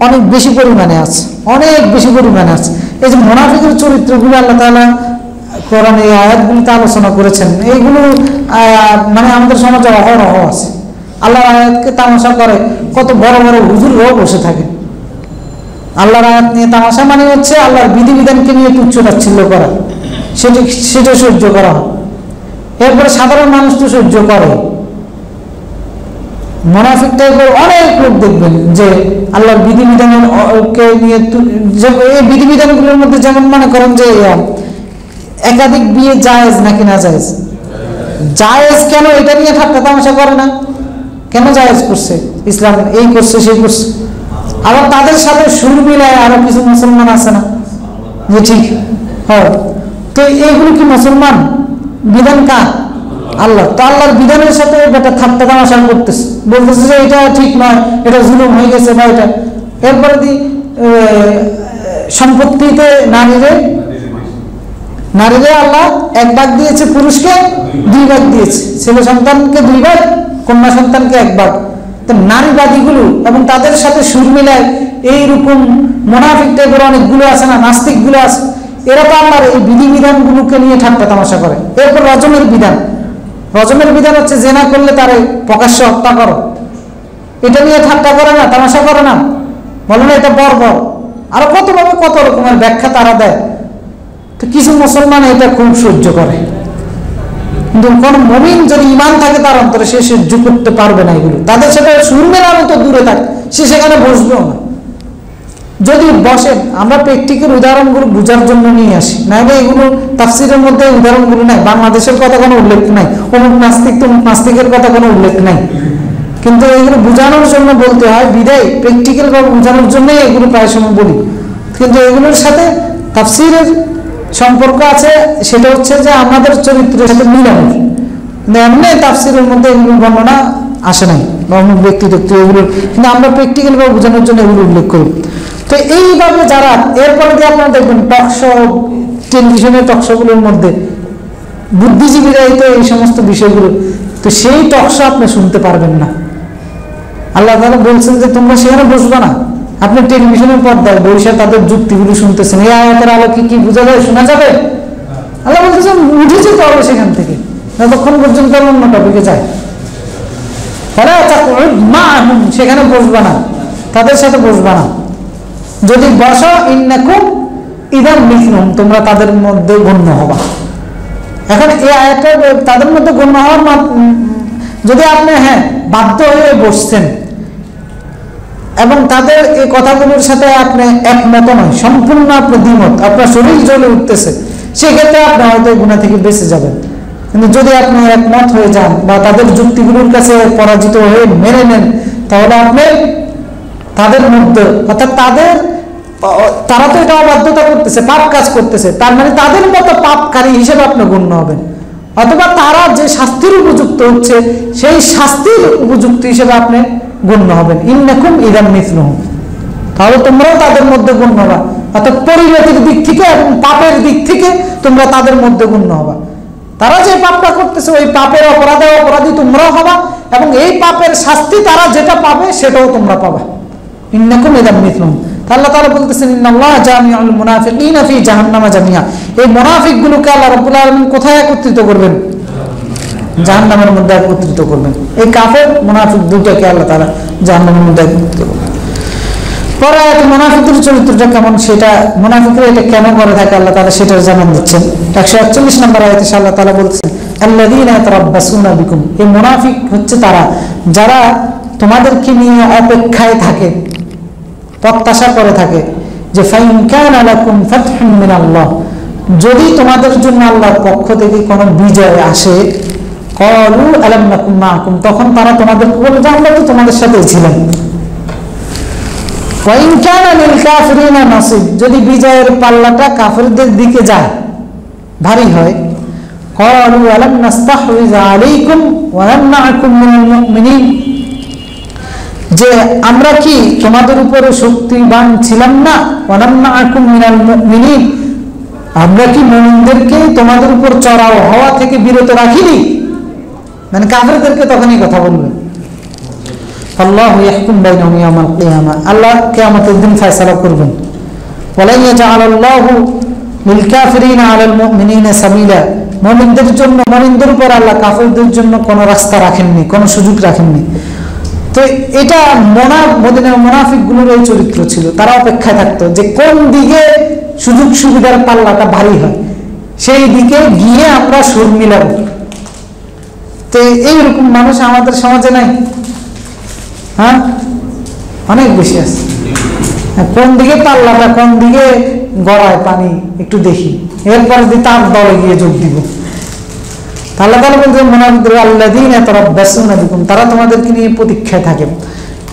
অনেক বেশি পরিমাণে আছে, অনেক বেশি পরিমাণে আছে। এই যে মুনাফিকের চরিত্রগুলো আল্লাহ তাআলা কোরআনে এই আয়াতগুলিতে আলোচনা করেছেন, এইগুলো মানে আমাদের সমাজে অহরহ আছে। আল্লাহর আয়াতকে তামাশা করে কত বড় বড় হুজুররাও বসে থাকে। আল্লাহর আয়াত নিয়ে তামাশা মানে হচ্ছে আল্লাহর বিধিবিধানকে নিয়ে তুচ্ছ তাচ্ছিল্য করা, সেটা সহ্য করা হয়। এরপরে সাধারণ মানুষ তো সহ্য করে। মুনাফিক টাইপের অনেক লোক দেখবেন যে আল্লাহর বিধিবিধানের কে নিয়ে, এই বিধিবিধানগুলোর মধ্যে যেমন মনে করেন যে একাধিক বিয়ে জায়েজ নাকি না জায়েজ, জায়েজ কেন এটা নিয়ে ঠাট্টা তামাশা করে না, কেন জায়েজ করছে ইসলাম, এই করছে সেই করছে। আবার তাদের সাথে সুর মিলায় আরো কিছু মুসলমান আছে না যে ঠিক হয়, তো এইগুলো কি মুসলমান? বিধান কার? আল্লাহ। তো আল্লাহর বিধানের সাথে এটা ঠাট্টা তামাশা করতেছে, বলতেছে যে এটা ঠিক নয়, এটা জুলুম হয়ে গেছে বা এটা। এরপরে সম্পত্তিতে নারীরে আল্লাহ 1 ভাগ দিয়েছে, পুরুষকে 2 ভাগ দিয়েছে, ছেলে সন্তানকে 2 ভাগ, কন্যা সন্তানকে 1 ভাগ। তো নারীবাদীগুলো এবং তাদের সাথে সুর মিলায় এইরকম মুনাফিক টাইপের অনেকগুলো আছে না, নাস্তিকগুলো আছে, এরা তো আল্লাহর এই বিধিবিধানগুলোকে নিয়ে ঠাট্টা তামাশা করে। এরপর রজমের বিধান, রজমের বিধান হচ্ছে জেনা করলে তারে প্রকাশ্যে হত্যা করো, এটা নিয়ে ঠাট্টা করে না, তামাশা করে না, বলে না এটা বর্বর, আরো কতভাবে কত রকমের ব্যাখ্যা তারা দেয়। তো কিছু মুসলমান এটা খুব সহ্য করে, কিন্তু কোন মুমিন যদি ঈমান থাকে তার অন্তরে, সে সহ্য করতে পারবে না এগুলো। তাদের সাথে সুর মেলানো তো দূরে থাকে, সে সেখানে বসবেও না। যদি বসেন, আমরা প্র্যাকটিক্যাল উদাহরণগুলো বোঝার জন্য নিয়ে আসি, নাহলে এগুলো তাফসীরের মধ্যে উদাহরণগুলো নাই, বাংলাদেশের কথা কোনো উল্লেখ নাই, অমুক নাস্তিক তমুক নাস্তিকের কথা কোনো উল্লেখ নাই, কিন্তু এগুলো বোঝানোর জন্য বলতে হয়, বিদায় প্র্যাকটিক্যাল ভাবে বোঝানোর জন্যই এগুলো প্রায় সময় বলি। কিন্তু এগুলোর সাথে তাফসীরের সম্পর্ক আছে, সেটা হচ্ছে যে আমাদের চরিত্রের সাথে মিলানো। কিন্তু এমনি তাফসীরের মধ্যে এগুলো বর্ণনা আসে নাই, বা অমুক ব্যক্তি এগুলো, কিন্তু আমরা প্র্যাকটিক্যাল ভাবে বোঝানোর জন্য এগুলো উল্লেখ করি। তো এইভাবে যারা, এরপরে দিয়ে আপনারা দেখবেন টকশো, টেলিভিশনের টকশোগুলোর মধ্যে বুদ্ধিজীবীরাই তো এই সমস্ত বিষয়গুলো, তো সেই টকশো আপনি শুনতে পারবেন না। আল্লাহ তাআলা বলছেন যে তোমরা সেখানে বসবা না, আপনি টেলিভিশনের পর্দায় বসে তাদের যুক্তিগুলো শুনতেছেন। এই আয়াতের আলোকে কি বোঝা যায়, শোনা যাবে? আল্লাহ বলতেছেন উঠে যেতে হবে সেখান থেকে, যতক্ষণ পর্যন্ত অন্য টপিকে যায়। সেখানে বসবা না, তাদের সাথে বসবা না। যদি বসো, ইন্নাকুম ইদাম মিসলুহুম, তোমরা তাদের মধ্যে গণ্য হবা। এখন এই আয়াতটা তাদের মধ্যে গণ্য হওয়ার, যদি আপনি বাধ্য হয়ে বসছেন এবং তাদের এই কথাগুলোর সাথে আপনি একমত নয়, সম্পূর্ণ আপনি দ্বিমত, আপনার শরীর জ্বলে উঠতেছে, সেক্ষেত্রে আপনি হয়তো গুনাহ থেকে বেঁচে যাবেন। কিন্তু যদি আপনি একমত হয়ে যান বা তাদের যুক্তিগুলোর কাছে পরাজিত হয়ে মেনে নেন, তাহলে আপনি তাদের মধ্যে, অর্থাৎ তারা তো এটা অবাধ্যতা করতেছে, পাপ কাজ করতেছে, তার মানে তাদের মতো পাপকারী হিসেবে আপনি গণ্য হবেন, অথবা তারা যে শাস্তির উপযুক্ত হচ্ছে সেই শাস্তির উপযুক্ত হিসেবে আপনি গণ্য হবেন। ইন্নাকুম ইদাম মিসলুহুম, তাহলে তোমরাও তাদের মধ্যে গণ্য হবা, অর্থাৎ পরিণতির দিক থেকে এবং পাপের দিক থেকে তোমরা তাদের মধ্যে গণ্য হবা। তারা যে পাপটা করতেছে ওই পাপের অপরাধী তোমরাও হবা, এবং এই পাপের শাস্তি তারা যেটা পাবে সেটাও তোমরা পাবা। ইন্নাকুম ইদাম মিসলুহুম। আল্লাহ তাআলা বলতেছেন ইন্নাল্লাহা জামিউল মুনাফিকিনা ফি জাহান্নামা জামিয়া, এই মুনাফিকগুলোকে আল্লাহ রাব্বুল আলামিন কোথায় একত্রিত করবেন? জাহান্নামের মধ্যে একত্রিত করবেন। এই কাফের মুনাফিক দুইটাকে আল্লাহ তাআলা জাহান্নামের মধ্যে একত্রিত করবেন। পরে আয়াতে মুনাফিকদের চরিত্রটা কেমন, সেটা মুনাফিকরা এটা কেন করে থাকে আল্লাহ তাআলা সেটা জানান দিচ্ছেন। 141 নম্বর আয়াতে আল্লাহ তাআলা বলছেন আল্লাযীনা ইয়াতারাব্বাসুনা বিকুম, এই মুনাফিক হচ্ছে তারা যারা তোমাদেরকে নিয়ে অপেক্ষায় থাকে, প্রত্যাশা করে থাকে, যে ফাইন কানা লাকুম ফাতহুম মিনাল্লাহ, যদি তোমাদের জন্য আল্লাহর পক্ষ থেকে কোনো বিজয় আসে, ক্বালু আলাম নাকুম মাআকুম, তখন তারা তোমাদেরকে বলবে যে আমরা তো তোমাদের সাথেই ছিলাম। ওয়া ইন কানা লিল কাফিরিনা নাসিব, যদি বিজয়ের পাল্লাটা কাফিরদের দিকে যায়, ভারী হয়, ক্বালু আলাম নাস্তাহওয়িজ আলাইকুম ওয়া নামনাকুম মিনাল মুমিনিন, যে আমরা কি তোমাদের উপরে শক্তিবান ছিলাম না, ওয়া নামনাকুম মিনাল মুমিনিন, আমরা কি মুমিনদেরকে তোমাদের উপর চড়াও হওয়া থেকে বিরত রাখিনি? মানে কাফিরদেরকে তখনই কথা বলবে। আল্লাহু ইয়াহকুম বাইনাহুম ইয়াওমাল কিয়ামা, আল্লাহ কিয়ামতের দিন ফয়সালা করবেন। ওয়ালা ইয়াজআলাল্লাহু লিল কাফিরিনা আলাল মুমিনিনা সাবিলা, মুমিনদের জন্য, মুমিনদের উপর আল্লাহ কাফিরদের জন্য কোনো রাস্তা রাখেননি, কোনো সুযোগ রাখেননি। তো এটা মদিনার মুনাফিকগুলোর এই চরিত্র ছিল, তারা অপেক্ষায় থাকতো যে কোন দিকে সুযোগ সুবিধার পাল্লাটা ভারী হয়, সেই দিকে গিয়ে আমরা সুর মিলাব। তো এইরকম মানুষ আমাদের সমাজে নাই? হ্যাঁ, অনেক বেশি আছে। কোন দিকে পাল্লাটা, কোন দিকে গড়ায় পানি একটু দেখি, এরপর তার দলে গিয়ে যোগ দিব। আল্লাহ তাআলা বলছেন মুনাফিকদের আল্লাযীনা তারাব্বাসুনা বিকুম, তারা তোমাদেরকে নিয়ে প্রতীক্ষায় থাকে।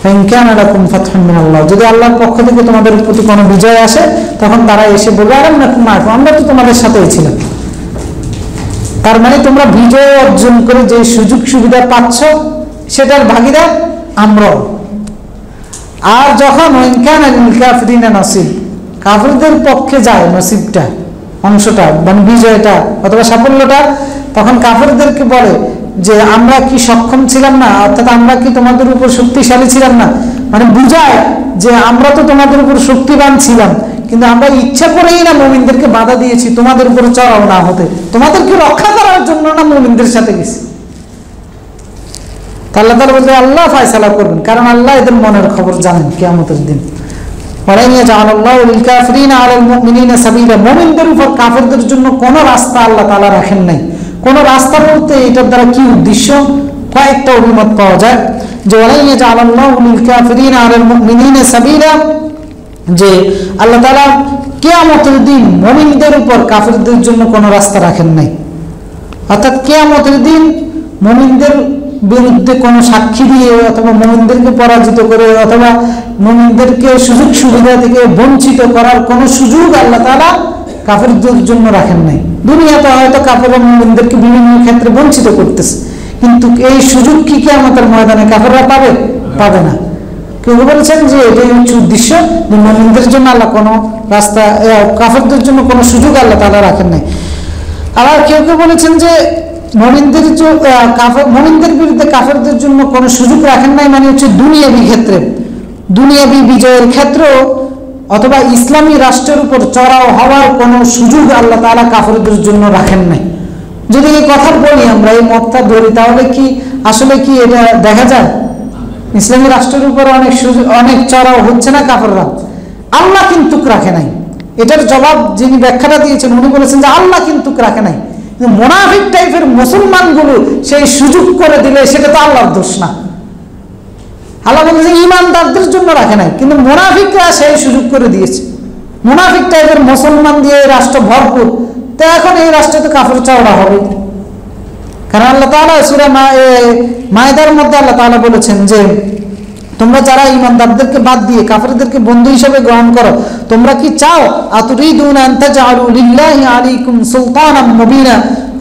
ফাইন কানা লাকুম ফাতহুম মিনাল্লাহ, যদি আল্লাহর পক্ষ থেকে তোমাদের প্রতি কোনো বিজয় আসে, তখন তারা এসে বলবে আলাম নাকুম মাআকুম, আমরা তো তোমাদের সাথেই ছিলাম। তার মানে তোমরা বিজয় অর্জন করে যে সুযোগ সুবিধা পাচ্ছ, সেটার ভাগীদার আমরাও। আর যখন ওয়াইন কানা লিল কাফিরিনা নাসিব, কাফিরদের পক্ষে যায় নসিবটা, অংশটা, মানে বিজয়টা অথবা সাফল্যটা, তখন কাফিরদেরকে বলে যে আমরা কি সক্ষম ছিলাম না, অর্থাৎ আমরা কি তোমাদের উপর শক্তিশালী ছিলাম না, মানে বুঝায় যে আমরা তো তোমাদের উপর শক্তিবান ছিলাম, কিন্তু আমরা ইচ্ছা করেই না মুমিনদেরকে বাধা দিয়েছি তোমাদের উপর চড়াও না হতে, তোমাদেরকে রক্ষা করার জন্য না মুমিনদের সাথে গেছি। আল্লাহ তাআলা বলতে আল্লাহ ফয়সালা করবেন, কারণ আল্লাহ এদের মনের খবর জানেন কিয়ামতের দিন। ওয়ালা ইয়াজআলাল্লাহু লিল কাফিরিনা আলাল মুমিনিনা সাবিলা, মুমিনদের উপর কাফিরদের জন্য কোনো রাস্তা আল্লাহ তাআলা রাখেন নাই। কোন রাস্তা বলতে এটার দ্বারা কি উদ্দেশ্য, কয়েকটা অভিমত পাওয়া যায়। যে ওয়ালা ইয়াজআলাল্লাহু লিল কাফিরিনা আলাল মুমিনিনা সাবিলা, যে আল্লাহ তাআলা কিয়ামতের দিন মুমিনদের উপর কাফিরদের জন্য কোনো রাস্তা রাখেন নাই। অর্থাৎ কিয়ামতের দিন মুমিনদের বিরুদ্ধে কোনো সাক্ষী দিয়ে অথবা মুমিনদেরকে পরাজিত করে অথবা মুমিনদেরকে সুযোগ সুবিধা থেকে বঞ্চিত করার কোনো সুযোগ আল্লাহ তাআলা কাফিরদের জন্য রাখেন নাই। দুনিয়াতে হয়তো কাফেররা মুমিনদেরকে বিভিন্ন ক্ষেত্রে বঞ্চিত করতেছে, কিন্তু এই সুযোগ কি কিয়ামতের ময়দানে কাফেররা পাবে? পাবে না। কেউ বলেছেন যে এটাই হচ্ছে উদ্দেশ্য, যে মুমিনদের জন্য আল্লাহ কোনো রাস্তা, কাফেরদের জন্য কোনো সুযোগ আল্লাহ তাআলা রাখেন নাই। আবার কেউ কেউ বলেছেন যে মুমিনদের বিরুদ্ধে কাফেরদের জন্য কোনো সুযোগ রাখেন নাই, মানে হচ্ছে দুনিয়াবি ক্ষেত্রে, দুনিয়াবি বিজয়ের ক্ষেত্র অথবা ইসলামী রাষ্ট্রের উপর চড়াও হওয়ার কোনো সুযোগ আল্লাহ তাআলা কাফেরদের জন্য রাখেন নাই। যদি এই কথা বলি, আমরা এই মতটা ধরি, তাহলে কি আসলে কি এটা দেখা যায় ইসলামী রাষ্ট্রের উপর অনেক চড়াও হচ্ছে না কাফেররা? আল্লাহ কিন্তু রাখে নাই। এটার জবাব যিনি ব্যাখ্যাটা দিয়েছেন উনি বলেছেন যে আল্লাহ কিন্তু রাখে নাই, মুনাফিক টাইপের মুসলমানগুলো সেই সুযোগ করে দিলে সেটা তো আল্লাহর দোষ না। আল্লাহ বলেছে ঈমানদারদের জন্য রাখে নাই, কিন্তু মুনাফিকরা সেই সুযোগ করে দিয়েছে। মুনাফিক টাইপের মুসলমান দিয়ে এই রাষ্ট্র ভরপুর, তো এখন এই রাষ্ট্রে তো কাফের চওড়া হবে। কারণ আল্লাহ তাআলা সূরা মায়দার মধ্যে আল্লাহ তাআলা বলেছেন যে তোমরা যারা ঈমানদারদেরকে বাদ দিয়ে কাফেরদেরকে বন্ধু হিসেবে গ্রহণ করো, তোমরা কি চাও আতুরিদুনা আন তাজআলু লিল্লাহি আলাইকুম সুলতানাম মুবিনা,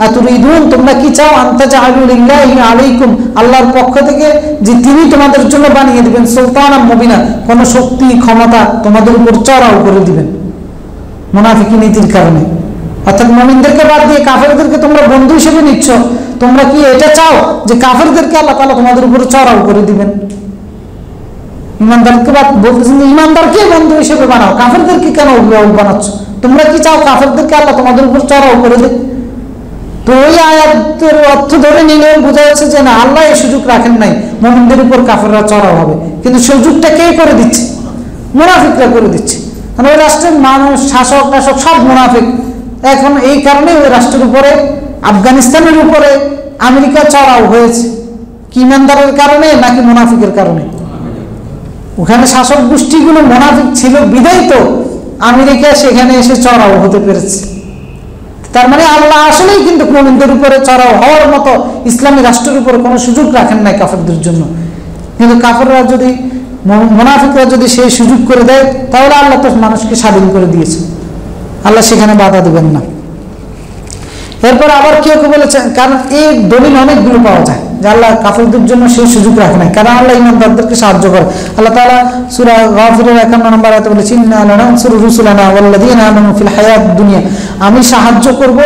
আতুরিদুন তোমরা কি চাও আন তাজআলু লিল্লাহি আলাইকুম আল্লাহর পক্ষ থেকে যে তিনি তোমাদের জন্য বানিয়ে দিবেন সুলতানাম মুবিনা, কোন শক্তি ক্ষমতা তোমাদের উপর চড়াও করে দিবেন মুনাফিকি নীতির কারণে। অর্থাৎ মুমিনদেরকে বাদ দিয়ে কাফেরদেরকে তোমরা বন্ধু হিসেবে নিচ্ছ, তোমরা কি এটা চাও যে কাফেরদেরকে আল্লাহ তাআলা তোমাদের উপর চড়াও করে দিবেন? ইমানদারকে বলতেছেন যে ইমানদারকে বন্ধু হিসেবে বানাও, কাফেরদেরকে কেন অভিভাবক বানাচ্ছ? তোমরা কি চাও কাফেরদেরকে আল্লাহ তোমাদের উপর চড়াও করে দেয়? তো ওই আয়াতের অর্থ ধরে নিলে বোঝা যাচ্ছে যে না, আল্লাহ এই সুযোগ রাখেন নাই মুমিনদের উপর কাফেররা চড়াও হবে, কিন্তু সুযোগটা কে করে দিচ্ছে? মুনাফিকরা করে দিচ্ছে। কারণ ওই রাষ্ট্রের মানুষ, শাসক টাসক সব মুনাফিক। এখন এই কারণে ওই রাষ্ট্রের উপরে, আফগানিস্তানের উপরে আমেরিকা চড়াও হয়েছে। কি ইমানদারের কারণে নাকি মুনাফিকের কারণে? ওখানে শাসক গোষ্ঠীগুলো মুনাফিক ছিল বিধায় তো আমেরিকা সেখানে এসে চড়াও হতে পেরেছে। তার মানে আল্লাহ আসলেই কিন্তু মুমিনদের উপরে চড়াও হওয়ার মতো ইসলামী রাষ্ট্রের উপরে কোনো সুযোগ রাখেন নাই কাফেরদের জন্য। কিন্তু কাফেররা যদি, মুনাফিকরা যদি সেই সুযোগ করে দেয়, তাহলে আল্লাহ তো মানুষকে স্বাধীন করে দিয়েছে, আল্লাহ সেখানে বাধা দেবেন না। এরপর আবার কেউ কেউ বলেছেন, কারণ এই দলিল অনেকগুলো পাওয়া যায় যে আল্লাহ কাফেরদের জন্য সেই সুযোগ রাখে নাই, কারণ আল্লাহ ইমানদারদেরকে সাহায্য করে। আল্লাহ তাআলা সূরা গাফিরের 51 নম্বর আয়াতে বলেছেন, ইন্না লানানসুরু রুসুলানা ওয়াল্লাযীনা আমানু ফিল হায়াতিদ দুনিয়া, আমি সাহায্য করব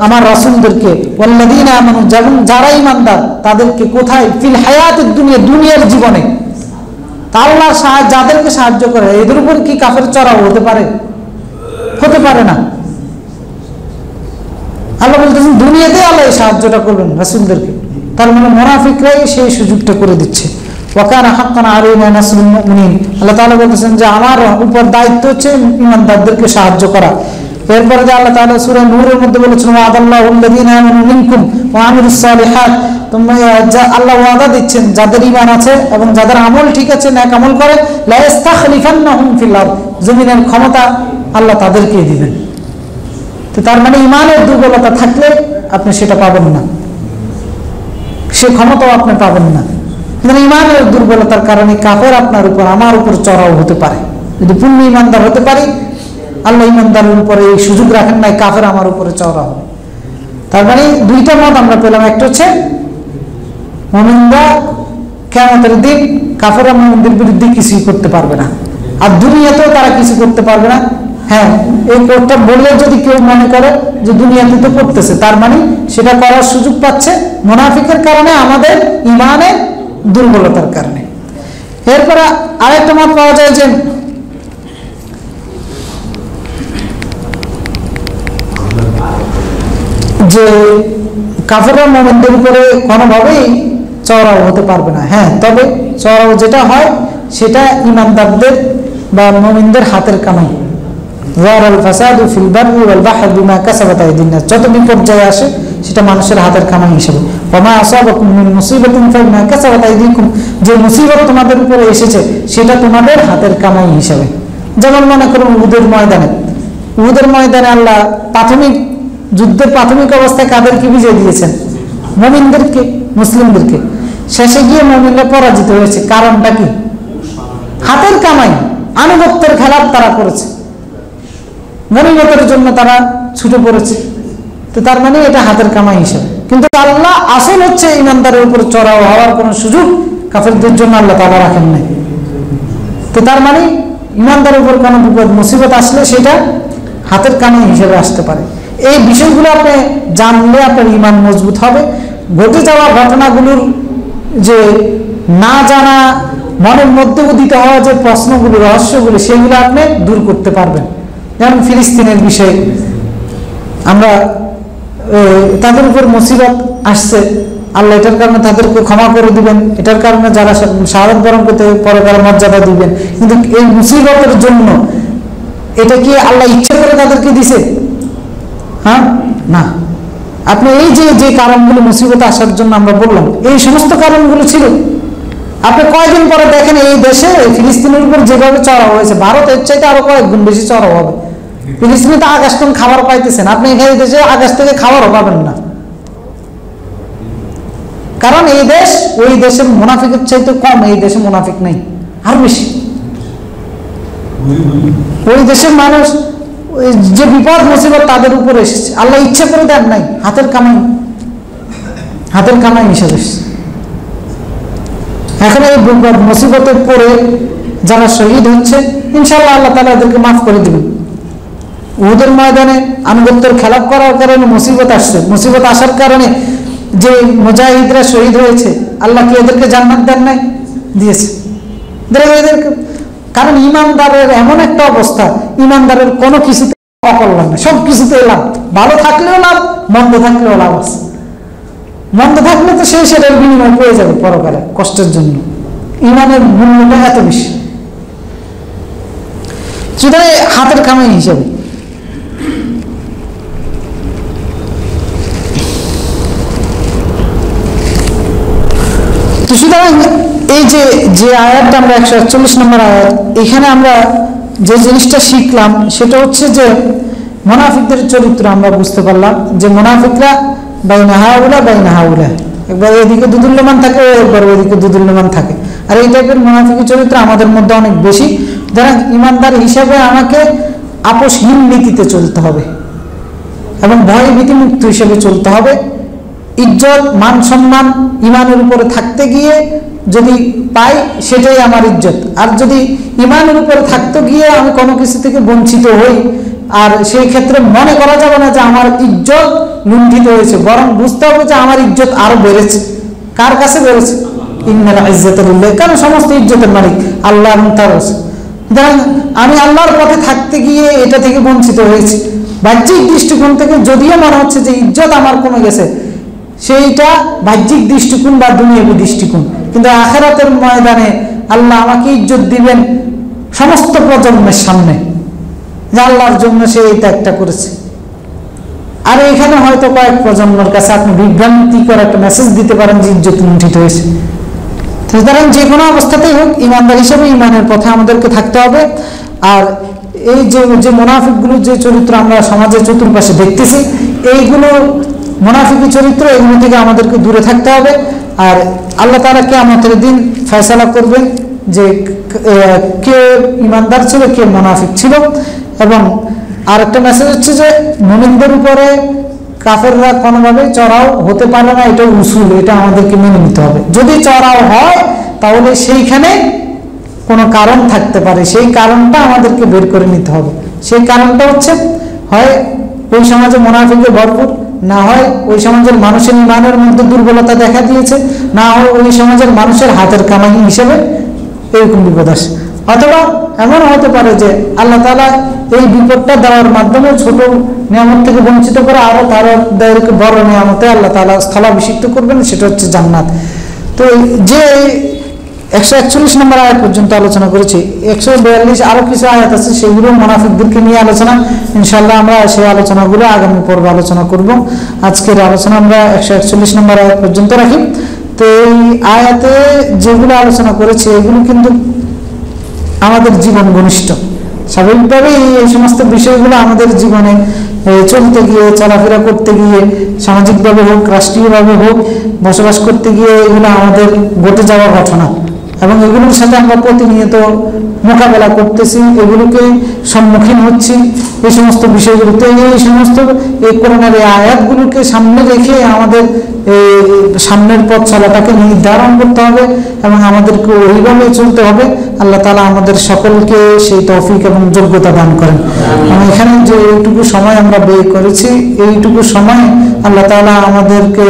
আমার রাসূলদেরকে, ওয়াল্লাযীনা আমানু, যারা ঈমানদার তাদেরকে কোথায়, ফিল হায়াতিদ দুনিয়া, দুনিয়ার জীবনে। তা আল্লাহ যাদেরকে সাহায্য করে এদের উপর কি কাফের চড়াও হতে পারে? হতে পারে না। আল্লাহ বলতেছেন দুনিয়াতে আল্লাহ এই সাহায্যটা করবেন রাসূলদেরকে, তার মানে মুনাফিকরাই সেই সুযোগটা করে দিচ্ছে। ওয়া কানা হাক্কান আলাইনা নাসরুল মুমিনিন, আল্লাহ তাআলা বলতেছেন যে আমার উপর দায়িত্ব হচ্ছে ঈমানদারদেরকে সাহায্য করা। এরপরে যে আল্লাহ তাআলা সূরা নূরের মধ্যে বলেছেন, ওয়াদাল্লাহুল্লাযীনা আমানু মিনকুম ওয়া আমিলুস সালিহাত, তোমরা আল্লাহ ওয়াদা দিচ্ছেন যাদের ঈমান আছে এবং যাদের আমল ঠিক আছে, নেক আমল করে, লা ইস্তাখলিফান্নাহুম ফিল আরদ, জমিনের ক্ষমতা আল্লাহ তাদেরকেই দিবেন। তো তার মানে ঈমানের দুর্বলতা থাকলে আপনি সেটা পাবেন না, সে ক্ষমতাও আপনি পাবেন না। কিন্তু ঈমানের দুর্বলতার কারণে কাফের আপনার উপর, আমার উপর চড়াও হতে পারে। যদি পূর্ণ ঈমানদার হতে পারি, আল্লাহ ঈমানদারের উপরে এই সুযোগ রাখেন নাই, কাফের আমার উপরে চড়া হবে। তার মানে দুইটা মত আমরা পেলাম, একটা হচ্ছে মুমিনরা কিয়ামতের দিন কাফেররা মুমিনদের বিরুদ্ধে কিছুই করতে পারবে না, আর দুনিয়াতেও তারা কিছু করতে পারবে না। হ্যাঁ, এই কোরআনটা বললে যদি কেউ মনে করে যে দুনিয়াতে তো করতেছে, তার মানে সেটা করার সুযোগ পাচ্ছে মুনাফিকের কারণে, আমাদের ঈমানের দুর্বলতার কারণে। এরপরে আরেকটা মত পাওয়া যায় যে কাফেররা মুমিনদের উপরে কোনোভাবেই চড়াও হতে পারবে না। হ্যাঁ, তবে চড়াও যেটা হয় সেটা ঈমানদারদের বা মুমিনদের হাতের কামাই। যারাল ফাসাদু ফিল বাররি ওয়াল বাহরি বিমা কাসাবাত আইদিন নাস, যত বিপর্যয় আসে সেটা মানুষের হাতের কামাই হিসেবে। ওয়া মা আসাবাকুম মিন মুসিবাতিন ফাবিমা কাসাবাত আইদিকুম, যে মুসিবত তোমাদের উপরে এসেছে সেটা তোমাদের হাতের কামাই হিসেবে। যেমন মনে করুন উহুদের ময়দানে আল্লাহ প্রাথমিক যুদ্ধের প্রাথমিক অবস্থায় কাদেরকে বিজয় দিয়েছেন? মুমিনদেরকে, মুসলিমদেরকে। শেষে গিয়ে মুমিনরা পরাজিত হয়েছে, কারণটা কি? হাতের কামাই, আনুগত্যের খেলাপ তারা করেছে, গনিমতের জন্য তারা ছুটে পড়েছে। তো তার মানে এটা হাতের কামাই হিসেবে। কিন্তু আল্লাহ আসল হচ্ছে ঈমানদারের উপর চড়াও হওয়ার কোনো সুযোগ কাফেরদের জন্য আল্লাহ তাআলা রাখেন নাই। তো তার মানে ঈমানদারের উপর কোনো বিপদ মুসিবত আসলে সেটা হাতের কামাই হিসেবে আসতে পারে। এই বিষয়গুলো আপনি জানলে আপনার ঈমান মজবুত হবে। ঘটে যাওয়া ঘটনাগুলোর যে না জানা, মনের মধ্যে উদিত হওয়া যে প্রশ্নগুলো, রহস্যগুলো, সেগুলো আপনি দূর করতে পারবেন। যেমন ফিলিস্তিনের বিষয়ে আমরা, তাদের উপর মুসিবত আসছে, আল্লাহ এটার কারণে তাদেরকে ক্ষমা করে দিবেন, এটার কারণে যারা শাহাদাত বরণ করতে পরকালে মর্যাদা দিবেন। কিন্তু এই মুসিবতের জন্য এটা কি আল্লাহ ইচ্ছা করে তাদেরকে দিছে? হ্যাঁ, না। আপনি এই যে কারণগুলো মুসিবত আসার জন্য আমরা বললাম, এই সমস্ত কারণগুলো ছিল। আপনি কয়েকদিন পরে দেখেন এই দেশে ফিলিস্তিনের উপর যেভাবে চড়াও হয়েছে, ভারতের চাইতে আরো কয়েক গুণ বেশি চড়াও হবে। ফিলিস্তিনে তো আকাশ থেকে খাবার পাইতেছেন, আপনি এখানে দেশে আকাশ থেকে খাবারও পাবেন না। কারণ এই দেশ ওই দেশের মুনাফিকের চাইতে কম, এই দেশে মুনাফিক নেই, আর বেশি। ওই দেশের মানুষ যে বিপদ মুসিবত তাদের উপরে এসেছে, আল্লাহ ইচ্ছা করে দেন নাই, হাতের কামাই হিসেবে এসেছে। এখন এই বিপদ মুসিবতে পড়ে যারা শহীদ হচ্ছে, ইনশাআল্লাহ আল্লাহ তাআলা এদেরকে মাফ করে দিবেন। উহুদের ময়দানে আনুগত্যের খেলাপ করার কারণে মুসিবত আসছে, মুসিবত আসার কারণে যে মুজাহিদরা শহীদ হয়েছে, আল্লাহ কি এদেরকে জান্নাত দেন নাই? দিয়েছে। এদেরকে, কারণ ঈমানদারের এমন একটা অবস্থা, ঈমানদারের কোনো কিছুতে অকল্যাণ না, সব কিছুতে লাভ। ভালো থাকলেও লাভ, মন্দ থাকলেও লাভ আছে। মন্দ থাকলে তো সেই সেটার বিনিময় পেয়ে যাবে পরকালে কষ্টের জন্য। ঈমানের মূল্যটা এত বেশি, সেটা হাতের কামাই হিসেবে। তো সুতরাং এই যে আয়াতটা আমরা 141 নম্বর আয়াত, এখানে আমরা যে জিনিসটা শিখলাম সেটা হচ্ছে যে মুনাফিকদের চরিত্র আমরা বুঝতে পারলাম যে মুনাফিকরা বাইনা হাউলা, একবার এদিকে দুদুল্যমান থাকে, একবার ওইদিকে দুদুল্যমান থাকে। আর এই টাইপের মুনাফিকের চরিত্র আমাদের মধ্যে অনেক বেশি। যারা ইমানদার হিসাবে আমাকে আপোষহীন নীতিতে চলতে হবে এবং ভয় ভীতিমুক্ত হিসেবে চলতে হবে। ইজ্জত মান সম্মান ইমানের উপরে থাকতে গিয়ে যদি পাই সেটাই আমার ইজ্জত। আর যদি ইমানের উপরে থাকতে গিয়ে আমি কোনো কিছু থেকে বঞ্চিত হই, আর সেই ক্ষেত্রে মনে করা যাবে না যে আমার ইজ্জত লুণ্ঠিত হয়েছে, বরং বুঝতে হবে যে আমার ইজ্জত আরো বেড়েছে। কার কাছে বেড়েছে? ইন্নাল ইজ্জাতা লিল্লাহ, কারণ সমস্ত ইজ্জতের মালিক আল্লাহ এবং তার রাসূল। আমি আল্লাহর পথে থাকতে গিয়ে এটা থেকে বঞ্চিত হয়েছি। বাহ্যিক দৃষ্টিকোণ থেকে যদিও মনে হচ্ছে যে ইজ্জত আমার কমে গেছে, সেইটা বাহ্যিক দৃষ্টিকোণ বা দুনিয়াবী দৃষ্টিকোণ, কিন্তু আখিরাতের ময়দানে আল্লাহ আমাকে ইজ্জত দিবেন সমস্ত প্রজন্মের সামনে, যে আল্লাহর জন্য সে এই ত্যাগটা করেছে। আর এখানে হয়তো কয়েক প্রজন্মের কাছে আপনি বিভ্রান্তিকর একটা মেসেজ দিতে পারেন যে ইজ্জত লুণ্ঠিত হয়েছে। সুতরাং যে কোনো অবস্থাতেই হোক ইমানদার হিসেবে ইমানের পথে আমাদেরকে থাকতে হবে। আর এই যে মুনাফিকগুলোর যে চরিত্র আমরা সমাজের চতুর্পাশে দেখতেছি, এইগুলো মুনাফিকি চরিত্র, এগুলো থেকে আমাদেরকে দূরে থাকতে হবে। আর আল্লাহ তাআলা কিয়ামতের দিন ফয়সালা করবেন যে কে ইমানদার ছিল, কে মুনাফিক ছিল। এবং আর একটা মেসেজ হচ্ছে যে মুমিনদের উপরে কাফেররা কোনোভাবে চড়াও হতে পারে না, এটা উসুল, এটা আমাদেরকে মেনে নিতে হবে। যদি চড়াও হয় তাহলে সেইখানে কোনো কারণ থাকতে পারে, সেই কারণটা আমাদেরকে বের করে নিতে হবে। সেই কারণটা হচ্ছে হয় ওই সমাজে মুনাফিকে ভরপুর, না হয় ওই সমাজের মানুষের ইমানের মধ্যে দুর্বলতা দেখা দিয়েছে, না হয় ওই সমাজের মানুষের হাতের কামাই হিসেবে এরকম বিপদ আসে। অথবা এমন হতে পারে যে আল্লাহ তাআলা এই বিপদটা দেওয়ার মাধ্যমে ছোট নিয়ামত থেকে বঞ্চিত করে আরো তাদেরকে বড় নিয়ামতে আল্লাহ তাআলা স্থলাভিষিক্ত করবেন, সেটা হচ্ছে জান্নাত। তো যে 141 নম্বর আয়াত পর্যন্ত আলোচনা করেছি, 142 আরো কিছু আয়াত আছে, সেগুলো মুনাফিকদেরকে নিয়ে আলোচনা। ইনশাআল্লাহ আমরা সেই আলোচনাগুলো আগামী পর্বে আলোচনা করব। আজকের আলোচনা আমরা 141 নম্বর আয়াত পর্যন্ত রাখি। তো এই আয়াতে যেগুলো আলোচনা করেছি এগুলো কিন্তু আমাদের জীবন ঘনিষ্ঠ। স্বাভাবিকভাবেই এই সমস্ত বিষয়গুলো আমাদের জীবনে চলতে গিয়ে, চলাফেরা করতে গিয়ে, সামাজিকভাবে হোক, রাষ্ট্রীয়ভাবে হোক, বসবাস করতে গিয়ে এগুলো আমাদের ঘটে যাওয়া ঘটনা এবং এগুলোর সাথে আমরা প্রতিনিয়ত মোকাবেলা করতেছি, এগুলোকে সম্মুখীন হচ্ছি, এই সমস্ত বিষয়গুলোতে। এই সমস্ত এই কোরআনের এই আয়াতগুলোকে সামনে রেখে আমাদের সামনের পথ চলাটাকে নির্ধারণ করতে হবে এবং আমাদেরকে ওইভাবে চলতে হবে। আল্লাহ তাআলা আমাদের সকলকে সেই তৌফিক এবং যোগ্যতা দান করেন। এখানে যে এইটুকু সময় আমরা ব্যয় করেছি, এইটুকু সময় আল্লাহ তাআলা আমাদেরকে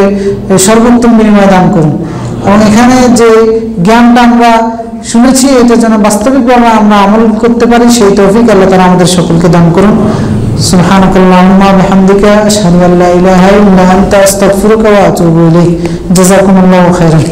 সর্বোত্তম বিনিময় দান করুন এবং এখানে যে জ্ঞানটা আমরা শুনেছি এটা যেন বাস্তবিকভাবে আমরা আমল করতে পারি, সেই তৌফিক আল্লাহ তাআলা আমাদের সকলকে দান করুন। সুবহানাকাল্লাহুম্মা ওয়া বিহামদিকা আশহাদু আল্লা ইলাহা ইল্লা আনতা আস্তাগফিরুকা ওয়া আতুবু ইলাইক। জাযাকুমুল্লাহু খাইরান।